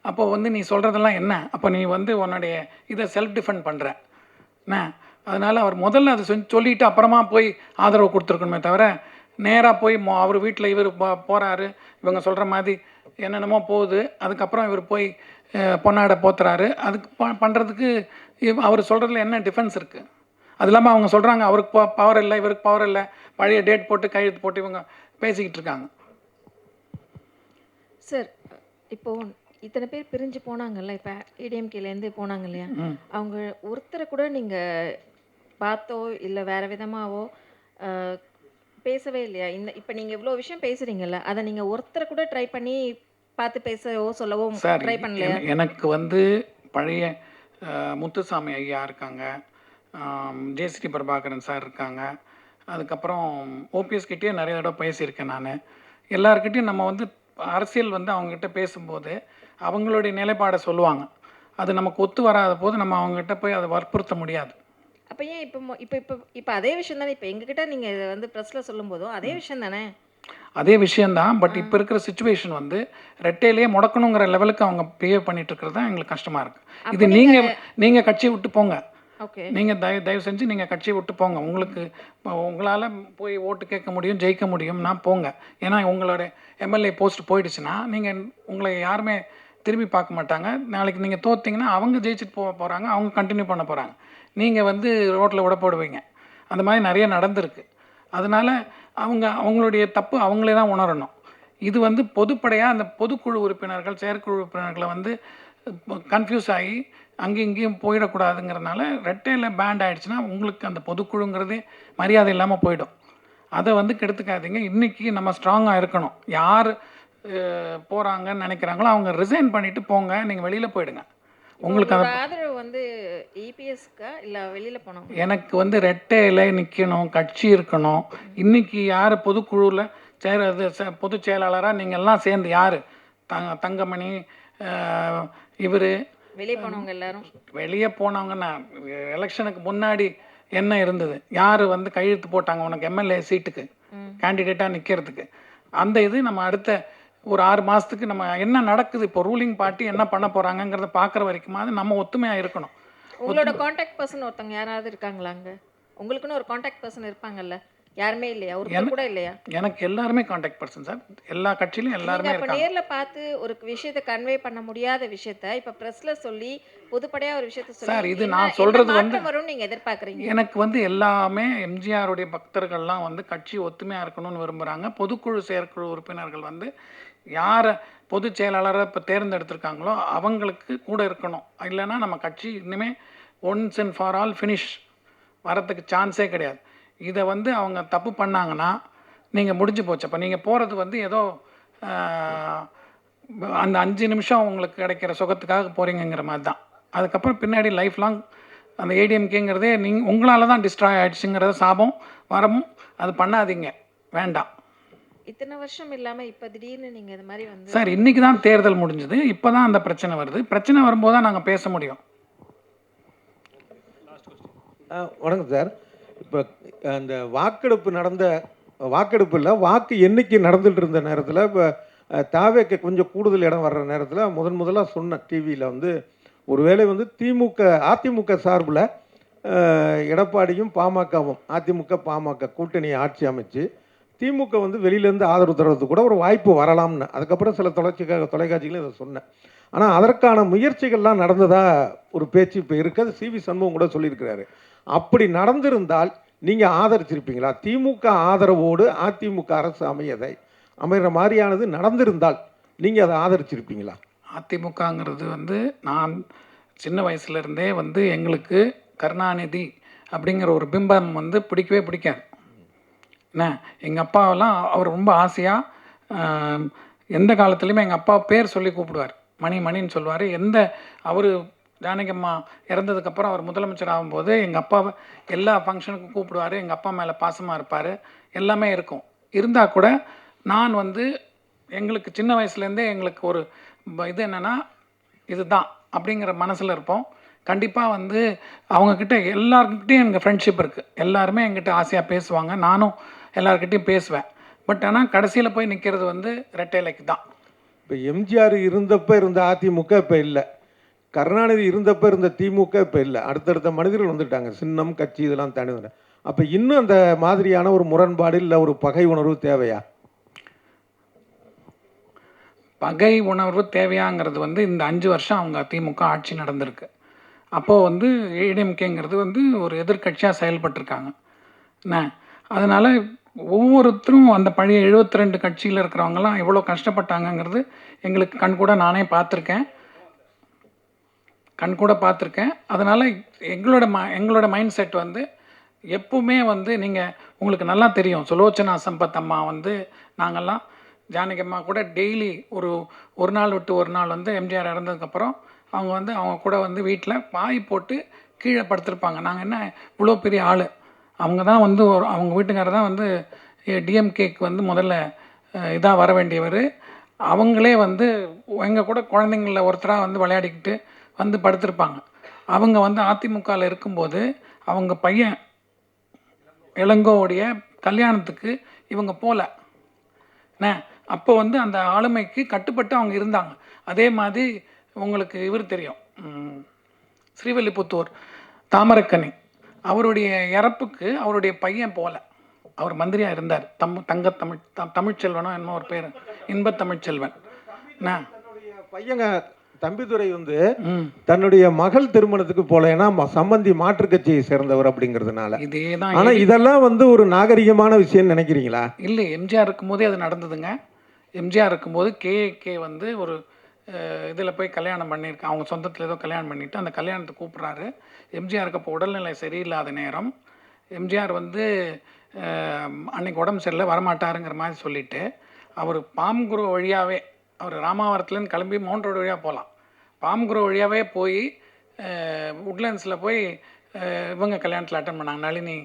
S1: அப்போ வந்து நீ சொல்கிறதெல்லாம் என்ன? அப்போ நீ வந்து உன்னுடைய இதை செல்ஃப் டிஃபெண்ட் பண்ணுற என்ன? அதனால் அவர் முதல்ல அதை சொல்லிவிட்டு அப்புறமா போய் ஆதரவு கொடுத்துருக்கணுமே தவிர நேராக போய் அவர் வீட்டில் இவர் போகிறாரு, இவங்க சொல்கிற மாதிரி என்னென்னமோ போகுது, அதுக்கப்புறம் இவர் போய் பொன்னாடை போத்துறாரு. அதுக்கு பண்ணுறதுக்கு அவர் சொல்கிறதுல என்ன டிஃபென்ஸ் இருக்குது? அது இல்லாமல் அவங்க சொல்கிறாங்க அவருக்கு பவர் இல்லை, இவருக்கு பவர் இல்லை, பழைய டேட் போட்டு கையெழுத்து போட்டு இவங்க பேசிக்கிட்டு இருக்காங்க.
S8: சார், இப்போது இத்தனை பேர் பிரிஞ்சு போனாங்கல்ல, இப்போ ஏடிஎம்கேலேருந்து போனாங்க இல்லையா,
S1: ம்.
S8: அவங்க ஒருத்தரை கூட நீங்கள் பார்த்தோ இல்லை வேறு விதமாவோ பேசவே இல்லையா? இப்போ நீங்கள் இவ்வளோ விஷயம் பேசுகிறீங்கல்ல, அதை நீங்கள் ஒருத்தரை கூட ட்ரை பண்ணி பார்த்து பேசவோ சொல்லவோ
S1: சார்
S8: ட்ரை பண்ணலையா?
S1: எனக்கு வந்து பழைய முத்துசாமி ஐயா இருக்காங்க, ஜேசிடி பிரபாகரன் சார் இருக்காங்க, அதுக்கப்புறம் ஓபிஎஸ் கிட்டேயே நிறைய தடவை பேசியிருக்கேன் நான். எல்லாருக்கிட்டையும் நம்ம வந்து அரசியல் வந்து அவங்ககிட்ட பேசும்போது அவங்களுடைய நிலைப்பாடை சொல்லுவாங்க. அது நமக்கு ஒத்து வராத போது நம்ம அவங்ககிட்ட போய் அதை வற்புறுத்த முடியாது.
S8: அப்போ ஏன் இப்போ இப்போ இப்போ இப்போ அதே விஷயம் தானே இப்போ எங்ககிட்ட நீங்கள் இதை வந்து ப்ரெஸ்ஸில் சொல்லும் போதும் அதே விஷயம் தானே?
S1: அதே விஷயந்தான். பட் இப்போ இருக்கிற சுச்சுவேஷன் வந்து ரெட்டையிலேயே முடக்கணுங்கிற லெவலுக்கு அவங்க பிஹேவ் பண்ணிட்டு இருக்கிறது தான் எங்களுக்கு கஷ்டமாக இருக்குது. இது நீங்கள் கட்சியை விட்டு போங்க.
S8: ஓகே,
S1: நீங்கள் தயவு செஞ்சு நீங்கள் கட்சியை விட்டு போங்க. உங்களுக்கு உங்களால் போய் ஓட்டு கேட்க முடியும், ஜெயிக்க முடியும்னா போங்க. ஏன்னா உங்களோட எம்எல்ஏ போஸ்ட் போயிடுச்சுன்னா நீங்கள் உங்களை யாருமே திரும்பி பார்க்க மாட்டாங்க. நாளைக்கு நீங்கள் தோற்றிங்கன்னா அவங்க ஜெயிச்சுட்டு போகிறாங்க, அவங்க கண்டினியூ பண்ண போகிறாங்க, நீங்கள் வந்து ரோட்டில் விட போடுவீங்க. அந்த மாதிரி நிறைய நடந்திருக்கு. அதனால் அவங்களுடைய தப்பு அவங்களே தான் உணரணும். இது வந்து பொதுப்படையாக அந்த பொதுக்குழு உறுப்பினர்கள் செயற்குழு உறுப்பினர்களை வந்து கன்ஃபியூஸ் ஆகி அங்கேயும் இங்கேயும் போயிடக்கூடாதுங்கிறதுனால ரெட்டையில் பேண்ட் ஆகிடுச்சுன்னா உங்களுக்கு அந்த பொதுக்குழுங்கிறதே மரியாதை இல்லாமல் போயிடும். அதை வந்து கெடுத்துக்காதீங்க. இன்றைக்கி நம்ம ஸ்ட்ராங்காக இருக்கணும். யார் போகிறாங்கன்னு நினைக்கிறாங்களோ அவங்க ரிசைன் பண்ணிவிட்டு போங்க, நீங்கள் வெளியில் போயிடுங்க. உங்களுக்கு அதை
S8: ஆதரவு வந்து இபிஎஸ்க்கா இல்லை வெளியில் போனோம்?
S1: எனக்கு வந்து ரெட்டையில் நிற்கணும், கட்சி இருக்கணும். இன்றைக்கி யார் பொதுக்குழுவில் பொதுச் செயலாளராக நீங்கள் எல்லாம் சேர்ந்து யார் தங்கமணி இவர்
S8: வெளியே போனவங்க எல்லாரும்
S1: வெளியே போனவங்கன்னா எலெக்ஷனுக்கு முன்னாடி என்ன இருந்தது, யார் வந்து கையெழுத்து போட்டாங்க உனக்கு எம்எல்ஏ சீட்டுக்கு கேண்டிடேட்டாக நிற்கிறதுக்கு, அந்த இது நம்ம அடுத்த ஒரு 6 மாதத்துக்கு நம்ம என்ன நடக்குது, இப்போ ரூலிங் பார்ட்டி என்ன பண்ண போகிறாங்கங்கிறத பார்க்குற வரைக்குமாவது நம்ம ஒத்துமையாக இருக்கணும்.
S8: உங்களோட காண்டாக்ட் பர்சன் ஒருத்தவங்க யாராவது இருக்காங்களா அங்கே? உங்களுக்குன்னு ஒரு காண்டாக்ட் பர்சன் இருப்பாங்கல்ல, யாருமே இல்லையா? ஒருத்தர் கூட இல்லையா?
S1: எனக்கு எல்லாருமே காண்டாக்ட் பர்சன் சார். எல்லா கட்சியிலும் எல்லாருமே
S8: இப்போ
S1: இருக்காங்க.
S8: நேரில் பார்த்து ஒரு விஷயத்தை கன்வே பண்ண முடியாத விஷயத்த இப்போ ப்ரெஸ்ல சொல்லி பொதுப்படையாக ஒரு விஷயத்த
S1: சார்,
S8: சொல்லி
S1: இது நான் சொல்கிறது வந்து
S8: வரும் நீங்கள் எதிர்பார்க்குறீங்க?
S1: எனக்கு வந்து எல்லாமே எம்ஜிஆருடைய பக்தர்கள்லாம் வந்து கட்சி ஒத்துமையாக இருக்கணும்னு விரும்புகிறாங்க. பொதுக்குழு செயற்குழு உறுப்பினர்கள் வந்து யாரை பொதுச் செயலாளரை இப்போ தேர்ந்தெடுத்திருக்காங்களோ அவங்களுக்கு கூட இருக்கணும். இல்லைன்னா நம்ம கட்சி இனிமேல் once and for all finish வரத்துக்கு சான்ஸே கிடையாது. இதை வந்து அவங்க தப்பு பண்ணாங்கன்னா நீங்கள் முடிஞ்சு போச்சு. அப்போ நீங்கள் போகிறது வந்து ஏதோ அந்த 5 நிமிஷம் உங்களுக்கு கிடைக்கிற சுகத்துக்காக போகிறீங்கிற மாதிரி தான். அதுக்கப்புறம் பின்னாடி லைஃப் லாங் அந்த ஏடிஎம்கேங்கிறதே உங்களால் தான் டிஸ்ட்ராய் ஆகிடுச்சுங்கிறத சாபம் வரமும். அது பண்ணாதீங்க, வேண்டாம்.
S8: இத்தனை வருஷம் இல்லாமல் இப்போ திடீர்னு நீங்கள் இது மாதிரி வந்து
S1: சார் இன்றைக்கி தான் தேர்தல் முடிஞ்சது, இப்போ தான் அந்த பிரச்சனை வருது. பிரச்சனை வரும்போது தான் நாங்கள் பேச முடியும்.
S4: வணக்கம் சார். இப்போ அந்த வாக்கெடுப்பில் வாக்கு எண்ணிக்கை நடந்துகிட்டு இருந்த நேரத்தில் இப்போ தாவேக்கு கொஞ்சம் கூடுதல் இடம் வர்ற நேரத்தில் முதலாக சொன்ன டிவியில் வந்து ஒருவேளை வந்து அதிமுக சார்பில் எடப்பாடியும் பாமகவும் அதிமுக கூட்டணி ஆட்சி அமைச்சு திமுக வந்து வெளியிலேருந்து ஆதரவு தர்றதுக்கு கூட ஒரு வாய்ப்பு வரலாம்னு அதுக்கப்புறம் சில தொலைக்காட்சிகளும் இதை சொன்னேன். ஆனால் அதற்கான முயற்சிகள்லாம் நடந்ததாக ஒரு பேச்சு இப்போ இருக்குது. சிவி சண்முகம் கூட சொல்லியிருக்கிறாரு. அப்படி நடந்திருந்தால் நீங்கள் ஆதரிச்சிருப்பீங்களா? திமுக ஆதரவோடு அதிமுக அரசு அமைகிற மாதிரியானது நடந்திருந்தால் நீங்கள் அதை ஆதரிச்சிருப்பீங்களா?
S1: அதிமுகங்கிறது வந்து நான் சின்ன வயசுலேருந்தே வந்து எங்களுக்கு கருணாநிதி அப்படிங்கிற ஒரு பிம்பம் வந்து பிடிக்கவே பிடிக்காது. என்ன, எங்கள் அப்பாவெல்லாம் அவர் ரொம்ப ஆசையாக எந்த காலத்துலேயுமே எங்கள் அப்பா பேர் சொல்லி கூப்பிடுவார், மணின்னு சொல்லுவார். அவர் ஜானகியம்மா இறந்ததுக்கப்புறம் அவர் முதலமைச்சர் ஆகும்போது எங்கள் அப்பாவை எல்லா ஃபங்க்ஷனுக்கும் கூப்பிடுவார். எங்கள் அப்பா மேலே பாசமாக இருப்பார், எல்லாமே இருக்கும். இருந்தால் கூட நான் வந்து எங்களுக்கு சின்ன வயசுலேருந்தே எங்களுக்கு ஒரு இது என்னென்னா இதுதான் அப்படிங்கிற மனசில் இருப்போம். கண்டிப்பாக வந்து அவங்கக்கிட்ட எல்லாருக்கிட்டையும் எனக்கு ஃப்ரெண்ட்ஷிப் இருக்குது. எல்லாருமே என்கிட்ட ஆசையாக பேசுவாங்க, நானும் எல்லாருக்கிட்டையும் பேசுவேன். பட் ஆனால் கடைசியில் போய் நிற்கிறது வந்து ரெட்டைலைக்கு தான்.
S4: இப்போ எம்ஜிஆர் இருந்தப்போ இருந்த அதிமுக இப்போ இல்லை, கருணாநிதி இருந்தப்போ இருந்த திமுக இப்போ இல்லை. அடுத்தடுத்த மனிதர்கள் வந்துட்டாங்க, சின்னம் கட்சி இதெல்லாம் தாண்டி. அப்போ இன்னும் அந்த மாதிரியான ஒரு முரண்பாடு இல்லை ஒரு பகை உணர்வு தேவையா?
S1: பகை உணர்வு தேவையாங்கிறது வந்து இந்த 5 வருஷம் அவங்க திமுக ஆட்சி நடந்திருக்கு. அப்போது வந்து ஏடிஎம்கேங்கிறது வந்து ஒரு எதிர்கட்சியாக செயல்பட்டுருக்காங்க. என்ன, அதனால் ஒவ்வொருத்தரும் அந்த பழைய 72 கட்சியில் இருக்கிறவங்கலாம் எவ்வளோ கஷ்டப்பட்டாங்கங்கிறது எங்களுக்கு கண்கூட நானே பார்த்துருக்கேன். அதனால் எங்களோட மைண்ட் செட் வந்து எப்பவுமே வந்து உங்களுக்கு நல்லா தெரியும். சுலோச்சனா சம்பத் அம்மா வந்து நாங்கள்லாம் ஜானகி அம்மா கூட டெய்லி ஒரு நாள் விட்டு ஒரு நாள் வந்து எம்ஜிஆர் இறந்ததுக்கப்புறம் அவங்க கூட வந்து வீட்டில் பாய் போட்டு கீழே படுத்திருப்பாங்க. நாங்கள் என்ன இவ்வளோ பெரிய ஆள். அவங்க தான் வந்து அவங்க வீட்டுக்காரர் தான் வந்து டிஎம்கேக்கு வந்து முதல்ல இதாக வர வேண்டியவர். அவங்களே வந்து எங்கள் கூட குழந்தைங்களில் ஒருத்தராக வந்து விளையாடிக்கிட்டு வந்து படுத்திருப்பாங்க. அவங்க வந்து அதிமுகவில் இருக்கும்போது அவங்க பையன் இளங்கோவுடைய கல்யாணத்துக்கு இவங்க போகல. அப்போ வந்து அந்த ஆளுமைக்கு கட்டுப்பட்டு அவங்க இருந்தாங்க. அதே மாதிரி உங்களுக்கு இவர் தெரியும், ஸ்ரீவில்லிபுத்தூர் தாமரக்கனி, அவருடைய இறப்புக்கு அவருடைய பையன் போகல. அவர் மந்திரியாக இருந்தார். தமிழ்ச்செல்வனோ என்னமோ ஒரு பேர், இன்ப தமிழ்ச்செல்வன்.
S4: பையங்க தம்பிதுரை வந்து தன்னுடைய மகள் திருமணத்துக்கு போலேன்னா சம்பந்தி மாற்று கட்சியை சேர்ந்தவர் அப்படிங்கிறதுனால.
S1: இதேதான்.
S4: ஆனா இதெல்லாம் வந்து ஒரு நாகரிகமான விஷயம் நினைக்கிறீங்களா?
S1: இல்லை, எம்ஜிஆர் இருக்கும்போதே அது நடந்ததுங்க. எம்ஜிஆர் இருக்கும்போது கேஏகே வந்து ஒரு இதில் போய் கல்யாணம் பண்ணியிருக்காங்க. அவங்க சொந்தத்தில் ஏதோ கல்யாணம் பண்ணிவிட்டு அந்த கல்யாணத்தை கூப்பிட்றாரு. எம்ஜிஆருக்கு அப்போ உடல்நிலை சரியில்லாத நேரம். எம்ஜிஆர் வந்து அன்னைக்கு உடம்பு சரியில்லை, வரமாட்டாருங்கிற மாதிரி சொல்லிவிட்டு அவர் பாம்குரு வழியாகவே, அவர் ராமாவரத்துலேருந்து கிளம்பி மவுண்ட் ரோடு வழியாக போகலாம், பாம்குரு வழியாகவே போய் உட்லண்ட்ஸில் போய் இவங்க கல்யாணத்தில் அட்டன் பண்ணாங்க. நளினி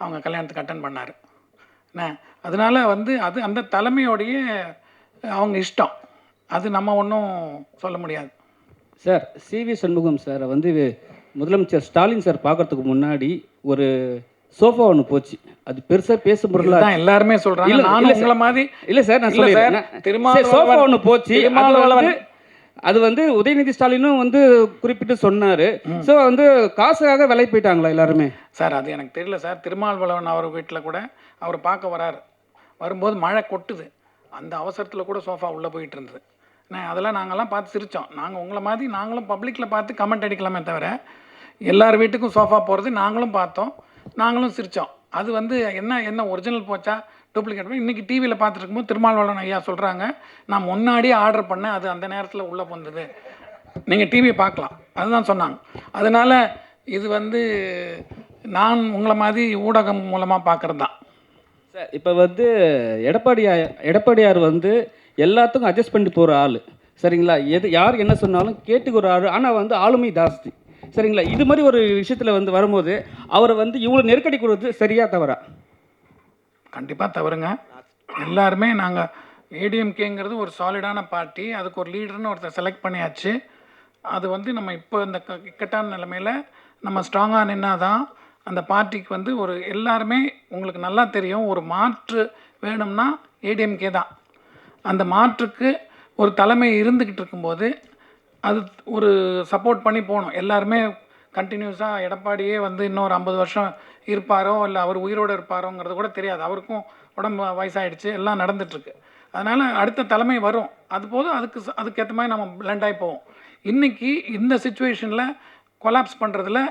S1: அவங்க கல்யாணத்துக்கு அட்டன் பண்ணார். அதனால் வந்து அது அந்த தலைமையோடைய அவங்க இஷ்டம். அது நம்ம ஒன்றும் சொல்ல முடியாது.
S9: சார், சிவி சண்முகம் சாரை வந்து முதலமைச்சர் ஸ்டாலின் சார் பார்க்கறதுக்கு முன்னாடி ஒரு சோஃபா ஒன்று போச்சு. அது பெருசாக பேசும் பொருளாக
S1: தான் எல்லாருமே சொல்கிறாங்க. நானும் உங்களை மாதிரி
S9: இல்லை சார், நான் சொல்லிடுறேன். சோஃபா ஒன்று போச்சு. அது வந்து உதயநிதி ஸ்டாலினும் வந்து குறிப்பிட்டு சொன்னார். ஸோ வந்து காசுக்காக விலை போயிட்டாங்களா எல்லாருமே?
S1: சார் அது எனக்கு தெரியல சார். திருமாவளவன் அவர் வீட்டில் கூட அவர் பார்க்க வராரு. வரும்போது மழை கொட்டுது. அந்த அவசரத்தில் கூட சோஃபா உள்ளே போயிட்டு இருந்தது. அதெல்லாம் நாங்கள்லாம் பார்த்து சிரித்தோம். நாங்கள் உங்களை மாதிரி நாங்களும் பப்ளிக்கில் பார்த்து கமெண்ட் அடிக்கலாமே தவிர எல்லார் வீட்டுக்கும் சோஃபா போகிறது நாங்களும் பார்த்தோம், நாங்களும் சிரித்தோம். அது வந்து என்ன ஒரிஜினல் போச்சா டூப்ளிகேட் போய் இன்றைக்கி டிவியில் பார்த்துருக்கும்போது திருமாவளவன் ஐயா சொல்கிறாங்க, நான் முன்னாடியே ஆர்டர் பண்ணேன், அது அந்த நேரத்தில் உள்ளே போந்தது, நீங்கள் டிவியை பார்க்கலாம், அதுதான் சொன்னாங்க. அதனால் இது வந்து நான் உங்களை மாதிரி ஊடகம் மூலமாக பார்க்குறது தான்
S9: சார். இப்போ வந்து எடப்பாடியார் வந்து எல்லாத்துக்கும் அட்ஜஸ்ட் பண்ணிட்டு போகிற ஆள், சரிங்களா? யார் என்ன சொன்னாலும் கேட்டுக்கிற ஆள். ஆனால் வந்து ஆளுமை ஜாஸ்தி, சரிங்களா? இது மாதிரி ஒரு விஷயத்தில் வந்து வரும்போது அவரை வந்து இவ்வளோ நெருக்கடி கொடுத்து சரியா தவறா?
S1: கண்டிப்பாக தவறுங்க. எல்லாருமே நாங்கள் ஏடிஎம்கேங்கிறது ஒரு சாலிடான பார்ட்டி, அதுக்கு ஒரு லீடர்னு ஒருத்தர் செலக்ட் பண்ணியாச்சு. அது வந்து நம்ம இப்போ இந்த இக்கட்டான நிலைமையில் நம்ம ஸ்ட்ராங்காக நின்னா தான் அந்த பார்ட்டிக்கு வந்து ஒரு எல்லாருமே உங்களுக்கு நல்லா தெரியும், ஒரு மாற்று வேணும்னா ஏடிஎம்கே தான். அந்த மாற்றுக்கு ஒரு தலைமை இருந்துக்கிட்டு இருக்கும்போது அது ஒரு சப்போர்ட் பண்ணி போகணும். எல்லாருமே கண்டினியூஸாக எடப்பாடியே வந்து இன்னொரு 50 வருஷம் இருப்பாரோ இல்லை அவர் உயிரோடு இருப்பாரோங்கிறது கூட தெரியாது. அவருக்கும் உடம்பு வயசாகிடுச்சு, எல்லாம் நடந்துகிட்ருக்கு. அதனால் அடுத்த தலைமை வரும், அதுபோது அதுக்கேற்ற மாதிரி நம்ம பிளெண்ட் ஆகி போவோம். இன்றைக்கி இந்த சுச்சுவேஷனில் கொலாப்ஸ் பண்ணுறதுல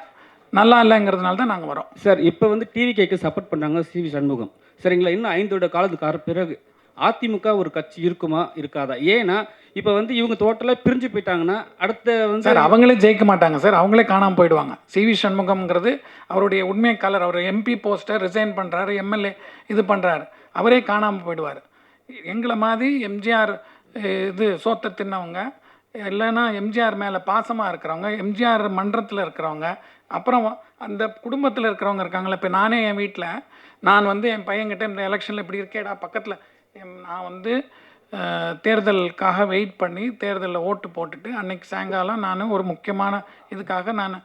S1: நல்லா இல்லைங்கிறதுனால தான் நாங்கள் வரோம்.
S9: சார், இப்போ வந்து டிவிகேக்கு சப்போர்ட் பண்ணுறாங்க சிவி சண்முகம், சரிங்களா? இன்னும் 5 வருட காலத்துக்கு பிறகு அதிமுக ஒரு கட்சி இருக்குமா இருக்காதா? ஏன்னா இப்போ வந்து இவங்க டோட்டலாக பிரிஞ்சு போயிட்டாங்கன்னா அடுத்த வந்து
S1: சார் அவங்களே ஜெயிக்க மாட்டாங்க சார், அவங்களே காணாமல் போயிடுவாங்க. சிவி சண்முகம்ங்கிறது அவருடைய உண்மை கலர். அவர் எம்பி போஸ்டர் ரிசைன் பண்ணுறாரு, எம்எல்ஏ இது பண்ணுறாரு, அவரே காணாமல் போயிடுவார். எங்களை மாதிரி எம்ஜிஆர் இது சோத்த தின்னவங்க, இல்லைன்னா எம்ஜிஆர் மேலே பாசமாக இருக்கிறவங்க, எம்ஜிஆர் மன்றத்தில் இருக்கிறவங்க, அப்புறம் அந்த குடும்பத்தில் இருக்கிறவங்க இருக்காங்களே. இப்போ நானே என் வீட்டில் நான் வந்து என் பையன்கிட்ட இந்த எலெக்ஷனில் இப்படி இருக்கேடா பக்கத்தில், நான் வந்து தேர்தலுக்காக வெயிட் பண்ணி தேர்தலில் ஓட்டு போட்டுட்டு அன்றைக்கி சாயங்காலம் நான் ஒரு முக்கியமான இதுக்காக நான்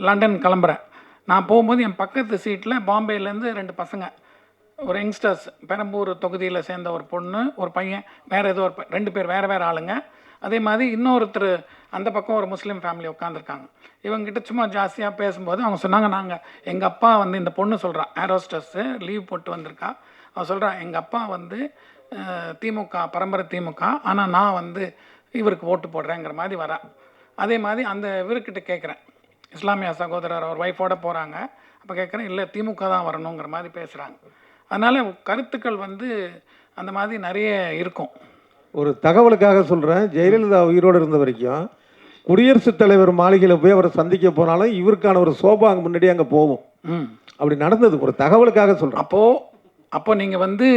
S1: லண்டன் கிளம்புறேன். நான் போகும்போது என் பக்கத்து சீட்டில் பாம்பேலேருந்து 2 பசங்க, ஒரு யங்ஸ்டர்ஸ், பெரம்பூர் தொகுதியில் சேர்ந்த ஒரு பொண்ணு ஒரு பையன், வேறு ஏதோ ஒரு 2 பேர் வேறு ஆளுங்க. அதே மாதிரி இன்னொருத்தர் அந்த பக்கம் ஒரு முஸ்லீம் ஃபேமிலி உட்காந்துருக்காங்க. இவங்ககிட்ட சும்மா ஜாஸ்தியாக பேசும்போது அவங்க சொன்னாங்க, எங்கள் அப்பா வந்து இந்த பொண்ணு சொல்கிறா, ஏரோஸ்டஸ்ஸு லீவ் போட்டு வந்திருக்கா, அவள் சொல்கிறா எங்கள் அப்பா வந்து திமுக பரம்பரை திமுக, ஆனால் நான் வந்து இவருக்கு ஓட்டு போடுறேங்கிற மாதிரி வரா. அதே மாதிரி அந்த இவர்கிட்ட கேட்குறேன், இஸ்லாமிய சகோதரர் அவர் ஒய்ஃபோடு போகிறாங்க, அப்போ கேட்குறேன் இல்லை திமுக தான் வரணுங்கிற மாதிரி பேசுகிறாங்க. அதனால் கருத்துக்கள் வந்து அந்த மாதிரி நிறைய இருக்கும்.
S4: ஒரு தகவலுக்காக சொல்கிறேன். ஜெயலலிதா உயிரோடு இருந்த வரைக்கும் குடியரசுத் தலைவர் மாளிகையில் போய் அவரை சந்திக்க போனாலும் இவருக்கான ஒரு சோபா அங்கே முன்னாடி அங்கே போகும். அப்படி நடந்தது. ஒரு தகவலுக்காக சொல்கிறேன்.
S1: அப்போ நீங்கள் வந்து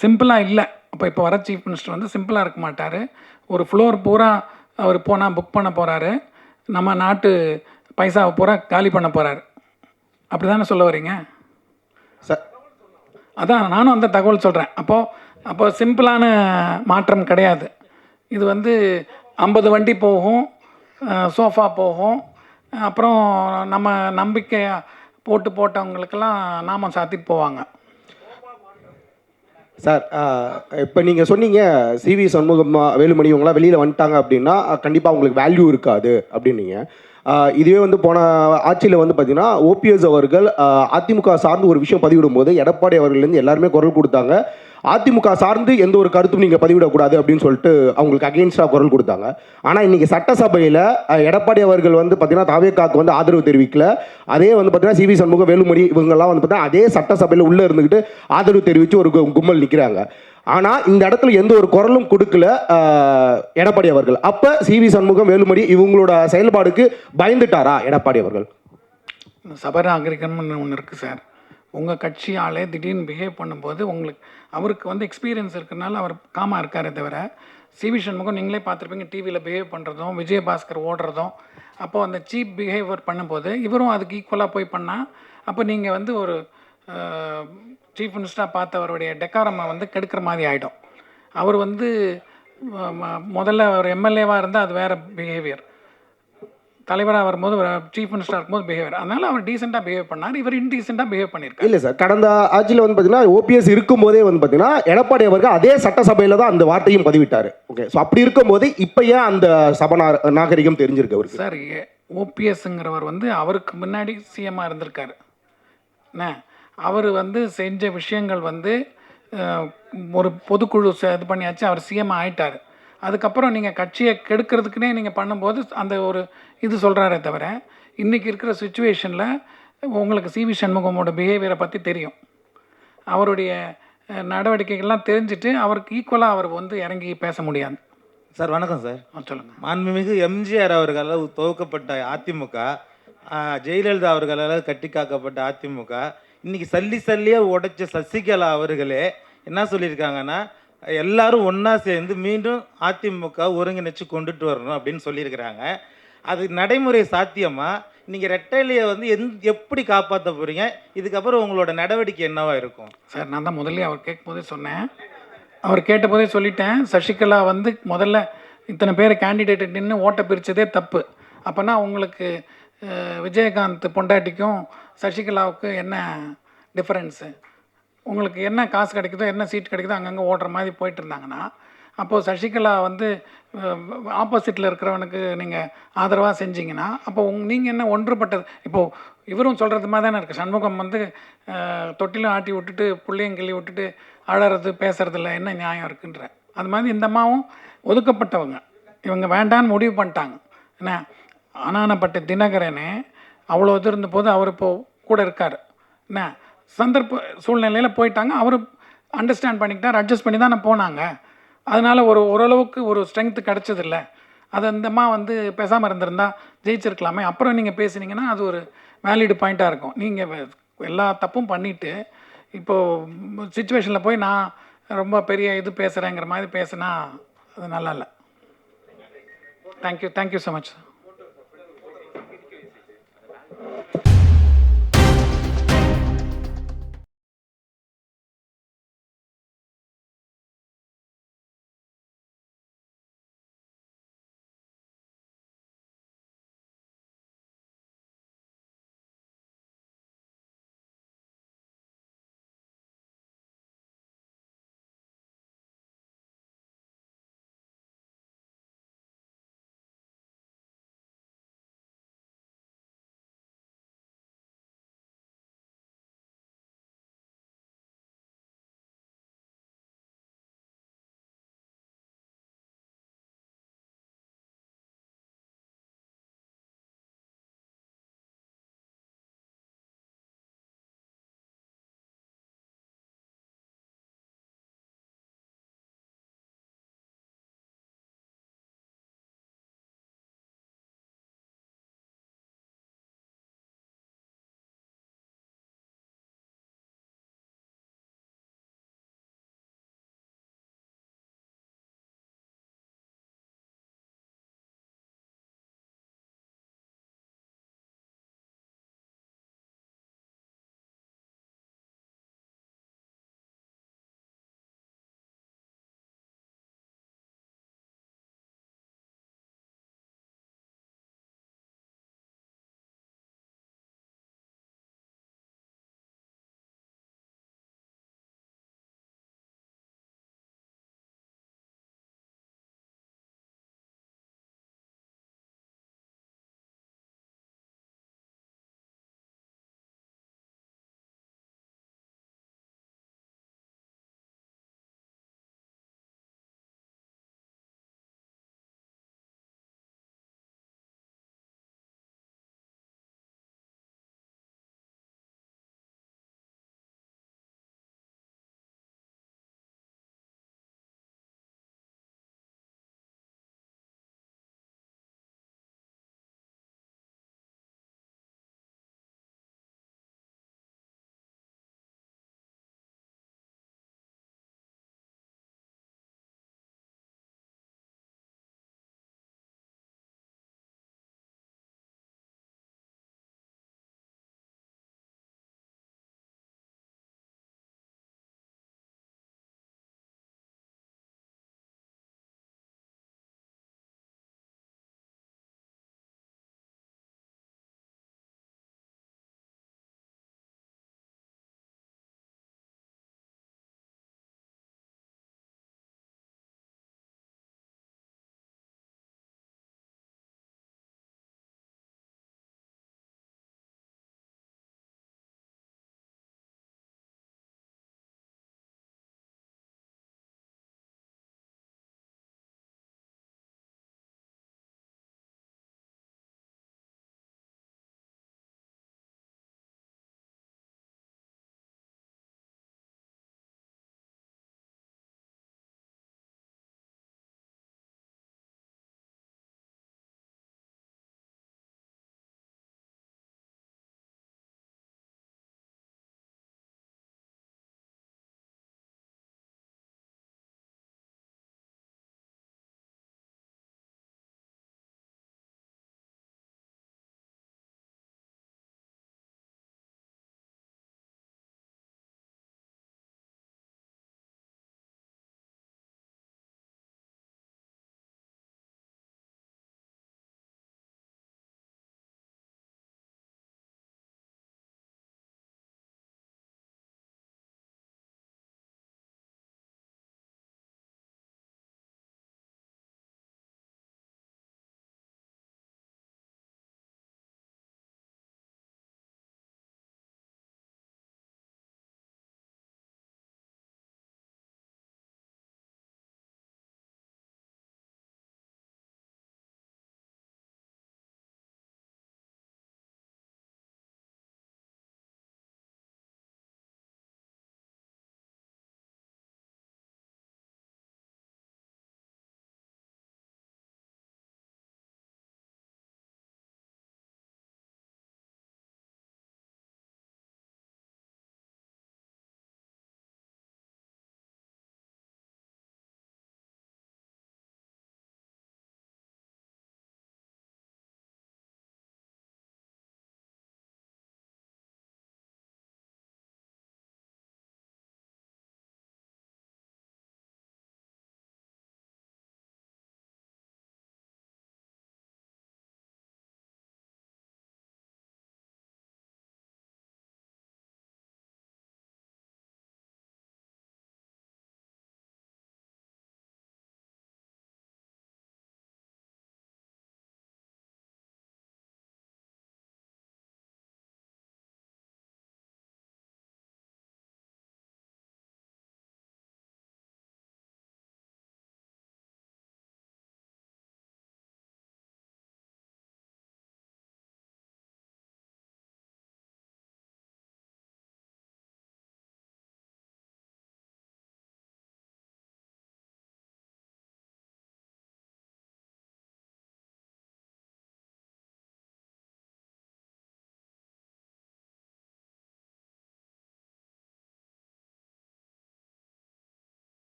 S1: சிம்பிளாக இல்லை. இப்போ வர சீஃப் மினிஸ்டர் வந்து சிம்பிளாக இருக்க மாட்டார். ஒரு ஃப்ளோர் பூரா அவர் போனால் புக் பண்ண போகிறாரு. நம்ம நாட்டு பைசாவை பூரா காலி பண்ண போகிறாரு. அப்படி தானே சொல்ல வரீங்க?
S7: சார்
S1: அதான் நானும் அந்த தகவல் சொல்கிறேன். அப்போ சிம்பிளான மாற்றம் கிடையாது. இது வந்து 50 வண்டி போகும், சோஃபா போகும், அப்புறம் நம்ம நம்பிக்கை போட்டவங்களுக்கெல்லாம் நாமம் சாத்திட்டு போவாங்க.
S7: சார் இப்போ நீங்கள் சொன்னீங்க சிவி சண்முகம் வேலுமணி இவங்களாம் வெளியில் வந்துட்டாங்க அப்படின்னா கண்டிப்பாக அவங்களுக்கு வேல்யூ இருக்காது அப்படின்னீங்க. இதுவே வந்து போன ஆட்சியில் வந்து பார்த்தீங்கன்னா ஓபிஎஸ் அவர்கள் அதிமுக சார்ந்து ஒரு விஷயம் பதிவிடும் போது எடப்பாடி அவர்கள்லேருந்து எல்லாருமே குரல் கொடுத்தாங்க. அதிமுக சார்ந்து எந்த ஒரு கருத்தும் நீங்கள் பதிவிடக்கூடாது அப்படின்னு சொல்லிட்டு அவங்களுக்கு அகெயின்ஸ்டாக குரல் கொடுத்தாங்க. ஆனால் இன்றைக்கி சட்டசபையில் எடப்பாடி அவர்கள் வந்து பார்த்தீங்கன்னா தாவேக்காவுக்கு வந்து ஆதரவு தெரிவிக்கல. அதே வந்து பார்த்தீங்கன்னா சிவி சண்முகம் வேலுமணி இவங்கெல்லாம் வந்து பார்த்தீங்கன்னா அதே சட்டசபையில் உள்ளே இருந்துக்கிட்டு ஆதரவு தெரிவித்து ஒரு கும்பல் நிற்கிறாங்க. ஆனால் இந்த இடத்துல எந்த ஒரு குரலும் கொடுக்கல எடப்பாடி அவர்கள். அப்போ சிவி சண்முகம் வேலுமணி இவங்களோட செயல்பாடுக்கு பயந்துட்டாரா எடப்பாடி அவர்கள்?
S1: சபராகரிகம்னு ஒன்று இருக்குது சார். உங்கள் கட்சி ஆளே திடீர்னு பிஹேவ் பண்ணும்போது அவருக்கு வந்து எக்ஸ்பீரியன்ஸ் இருக்கிறனால அவர் காமாக இருக்காரே தவிர, சிவி சண்முகம் நீங்களே பார்த்துருப்பீங்க டிவியில் பிஹேவ் பண்ணுறதும் விஜயபாஸ்கர் ஓடுறதும். அப்போது அந்த சீப் பிஹேவியர் பண்ணும்போது இவரும் அதுக்கு ஈக்குவலாக போய் பண்ணால் அப்போ நீங்கள் வந்து ஒரு சீஃப் மினிஸ்டராக பார்த்தவருடைய டெக்காரமை வந்து கெடுக்கிற மாதிரி ஆகிடும். அவர் வந்து முதல்ல ஒரு எம்எல்ஏவாக இருந்தால் அது வேறு பிஹேவியர், தலைவராக வரும்போது சீஃப் மினிஸ்டராக இருக்கும்போது பிஹேவியர். அதனால் அவர் டீசெண்டாக பிஹேவ் பண்ணார், இவர் இன்டீசெண்டாக பிஹேவ் பண்ணியிருக்காரு.
S7: இல்லை சார், கடந்த ஆட்சியில் வந்து பார்த்தீங்கன்னா ஓபிஎஸ் இருக்கும்போதே வந்து பார்த்தீங்கன்னா எடப்பாடி அவர்கள் அதே சட்டசபையில் தான் அந்த வார்த்தையும் பதிவிட்டார். ஓகே, ஸோ அப்படி இருக்கும்போது இப்போ ஏன் அந்த நாகரிகம் தெரிஞ்சிருக்கு அவருக்கு?
S1: சார், ஓபிஎஸ்ங்கிறவர் வந்து அவருக்கு முன்னாடி சிஎம்மாக இருந்திருக்காரு. என்ன அவர் வந்து செஞ்ச விஷயங்கள் வந்து ஒரு பொதுக்குழு இது பண்ணியாச்சு, அவர் சிஎம் ஆகிட்டார். அதுக்கப்புறம் நீங்கள் கட்சியை கெடுக்கிறதுக்குனே நீங்கள் பண்ணும்போது அந்த ஒரு இது சொல்கிறாரே தவிர, இன்றைக்கி இருக்கிற சுச்சுவேஷனில் உங்களுக்கு சிவி சண்முகமோட பிஹேவியரை பற்றி தெரியும். அவருடைய நடவடிக்கைகள்லாம் தெரிஞ்சுட்டு அவருக்கு ஈக்குவலாக அவர் வந்து இறங்கி பேச முடியாது.
S10: சார் வணக்கம் சார்.
S1: சொல்லுங்கள்.
S10: மாண்புமிகு எம்ஜிஆர் அவர்களால் துவக்கப்பட்ட அதிமுக, ஜெயலலிதா அவர்களால் கட்டி காக்கப்பட்ட அதிமுக, இன்றைக்கி சல்லியாக உடைச்ச சசிகலா அவர்களே என்ன சொல்லியிருக்காங்கன்னா, எல்லாரும் ஒன்றா சேர்ந்து மீண்டும் அதிமுக ஒருங்கிணைச்சு கொண்டுட்டு வரணும் அப்படின்னு சொல்லியிருக்கிறாங்க. அது நடைமுறை சாத்தியமாக? நீங்கள் ரெட்டையிலையை வந்து எப்படி காப்பாற்ற போகிறீங்க? இதுக்கப்புறம் உங்களோட நடவடிக்கை என்னவா இருக்கும்?
S1: சார், நான் தான் முதல்ல அவர் கேட்கும்போதே சொன்னேன். அவர் கேட்டபோதே சொல்லிட்டேன். சசிகலா வந்து முதல்ல இத்தனை பேர் கேண்டிடேட் நின்று ஓட்டை பிரித்ததே தப்பு. அப்போனா உங்களுக்கு விஜயகாந்த் பொண்டாட்டிக்கும் சசிகலாவுக்கு என்ன டிஃப்ரென்ஸு? உங்களுக்கு என்ன காசு கிடைக்குதோ, என்ன சீட் கிடைக்குதோ அங்கங்கே ஓடுற மாதிரி போயிட்டு இருந்தாங்கன்னா, அப்போது சசிகலா வந்து ஆப்போசிட்டில் இருக்கிறவனுக்கு நீங்கள் ஆதரவாக செஞ்சீங்கன்னா அப்போ நீங்கள் என்ன ஒன்றுபட்டது? இப்போது இவரும் சொல்கிறது மாதிரி தானே இருக்குது. சண்முகம் வந்து தொட்டிலும் ஆட்டி விட்டுட்டு புள்ளையும் கிள்ளி விட்டுட்டு அழறது பேசுகிறதில்ல, என்ன நியாயம் இருக்குன்ற அது மாதிரி இந்த அம்மாவும் ஒதுக்கப்பட்டவங்க. இவங்க வேண்டான்னு முடிவு பண்ணிட்டாங்க. என்ன ஆனானப்பட்ட தினகரனே அவ்வளோ இது இருந்த போது அவர் இப்போது கூட இருக்கார். என்ன சந்தர்ப்ப சூழ்நிலையில் போயிட்டாங்க, அவர் அண்டர்ஸ்டாண்ட் பண்ணிக்கிட்டார், அட்ஜஸ்ட் பண்ணி தானே போனாங்க. அதனால் ஓரளவுக்கு ஒரு ஸ்ட்ரென்த்து கிடச்சதில்ல. அது அந்தம்மா வந்து பேசாமல் இருந்திருந்தா ஜெயிச்சிருக்கலாமே. அப்புறம் நீங்கள் பேசுனீங்கன்னா அது ஒரு வேலிடு பாயிண்ட்டாக இருக்கும். நீங்கள் எல்லா தப்பும் பண்ணிவிட்டு இப்போது சுச்சுவேஷனில் போய் நான் ரொம்ப பெரிய இது பேசுகிறேங்கிற மாதிரி பேசுனா அது நல்லா இல்லை. Thank you so much.